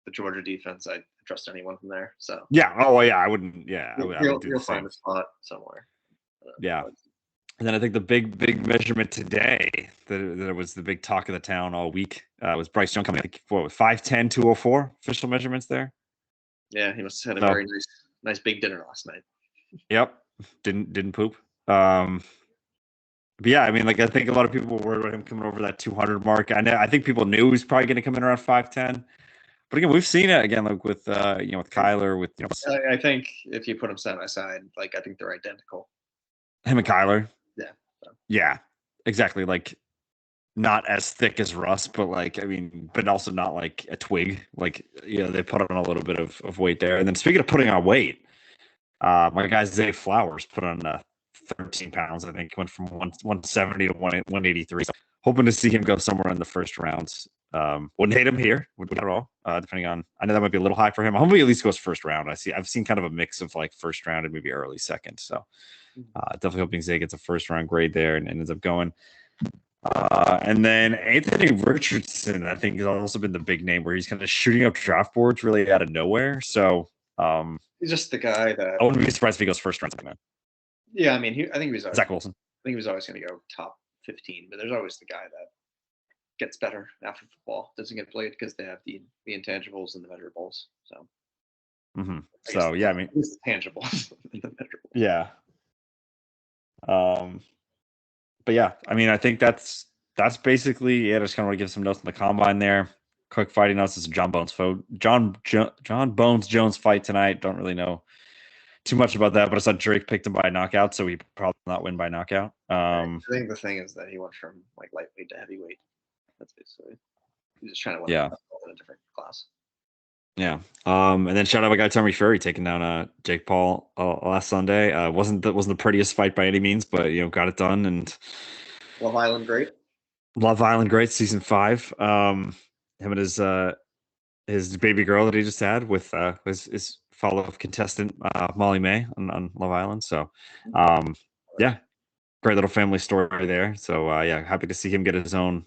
the Georgia defense, I trust anyone from there. So yeah. Oh yeah, I wouldn't. Yeah, I would do you'll the same. find a spot somewhere. Yeah. And then I think the big measurement today that was the big talk of the town all week was Bryce Young coming. I think with 5'10", 204 official measurements there. Yeah, he must have had a very nice big dinner last night. Yep, didn't poop. But yeah, I mean, like I think a lot of people were worried about him coming over that 200 mark. I think people knew he was probably going to come in around 5'10". But again, we've seen it again, like with with Kyler. With I think if you put them side by side, like I think they're identical. Him and Kyler. Yeah. So. Yeah, exactly. Like not as thick as Russ, but like but also not like a twig. Like they put on a little bit of weight there. And then speaking of putting on weight, my guy Zay Flowers put on 13 pounds. I think went from 170 to 183. So hoping to see him go somewhere in the first rounds. Wouldn't hate him here at all. Depending on, I know that might be a little high for him. I hope he at least goes first round. I've seen kind of a mix of like first round and maybe early second. So definitely hoping Zay gets a first round grade there and ends up going. And then Anthony Richardson, I think, has also been the big name where he's kind of shooting up draft boards really out of nowhere. So he's just the guy that I wouldn't be surprised if he goes first round. Yeah, I mean, I think he was always, Zach Wilson. I think he was always going to go top 15, but there's always the guy that gets better after football, doesn't get played because they have the intangibles and the measurables. So, so yeah, I mean, it's tangibles and the measurables. Yeah. But yeah, I mean, I think that's basically it. I just kind of want to give some notes on the combine there. Quick fighting notes. It's a John Bones Jones fight tonight. Don't really know too much about that, but I saw Drake picked him by knockout, so he probably not win by knockout. I think the thing is that he went from like lightweight to heavyweight. That's basically he's just trying to win in a different class. Yeah. And then shout out my guy Tommy Fury taking down Jake Paul last Sunday. Wasn't the prettiest fight by any means, but got it done. And Love Island great season 5. Him and his baby girl that he just had with his follow contestant Molly May on Love Island. So yeah, great little family story there. So yeah, happy to see him get his own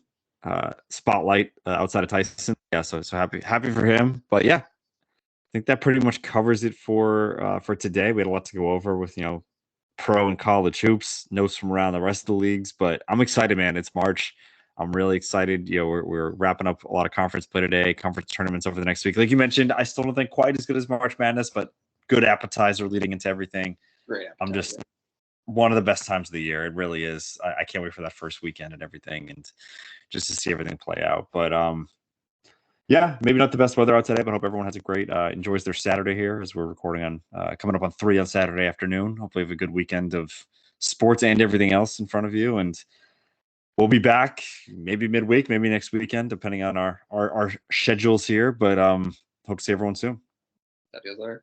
spotlight outside of Tyson. Yeah, so happy for him. But yeah, I think that pretty much covers it for today. We had a lot to go over with pro and college hoops, notes from around the rest of the leagues. But I'm excited, man. It's March. I'm really excited. We're wrapping up a lot of conference play today, conference tournaments over the next week. Like you mentioned, I still don't think quite as good as March Madness, but good appetizer leading into everything. Great appetizer. I'm just one of the best times of the year. It really is. I can't wait for that first weekend and everything, and just to see everything play out. But yeah, maybe not the best weather out today, but hope everyone has a great enjoys their Saturday here as we're recording on coming up on 3 on Saturday afternoon. Hopefully, have a good weekend of sports and everything else in front of you, and we'll be back maybe midweek, maybe next weekend, depending on our schedules here. But hope to see everyone soon. That feels all right.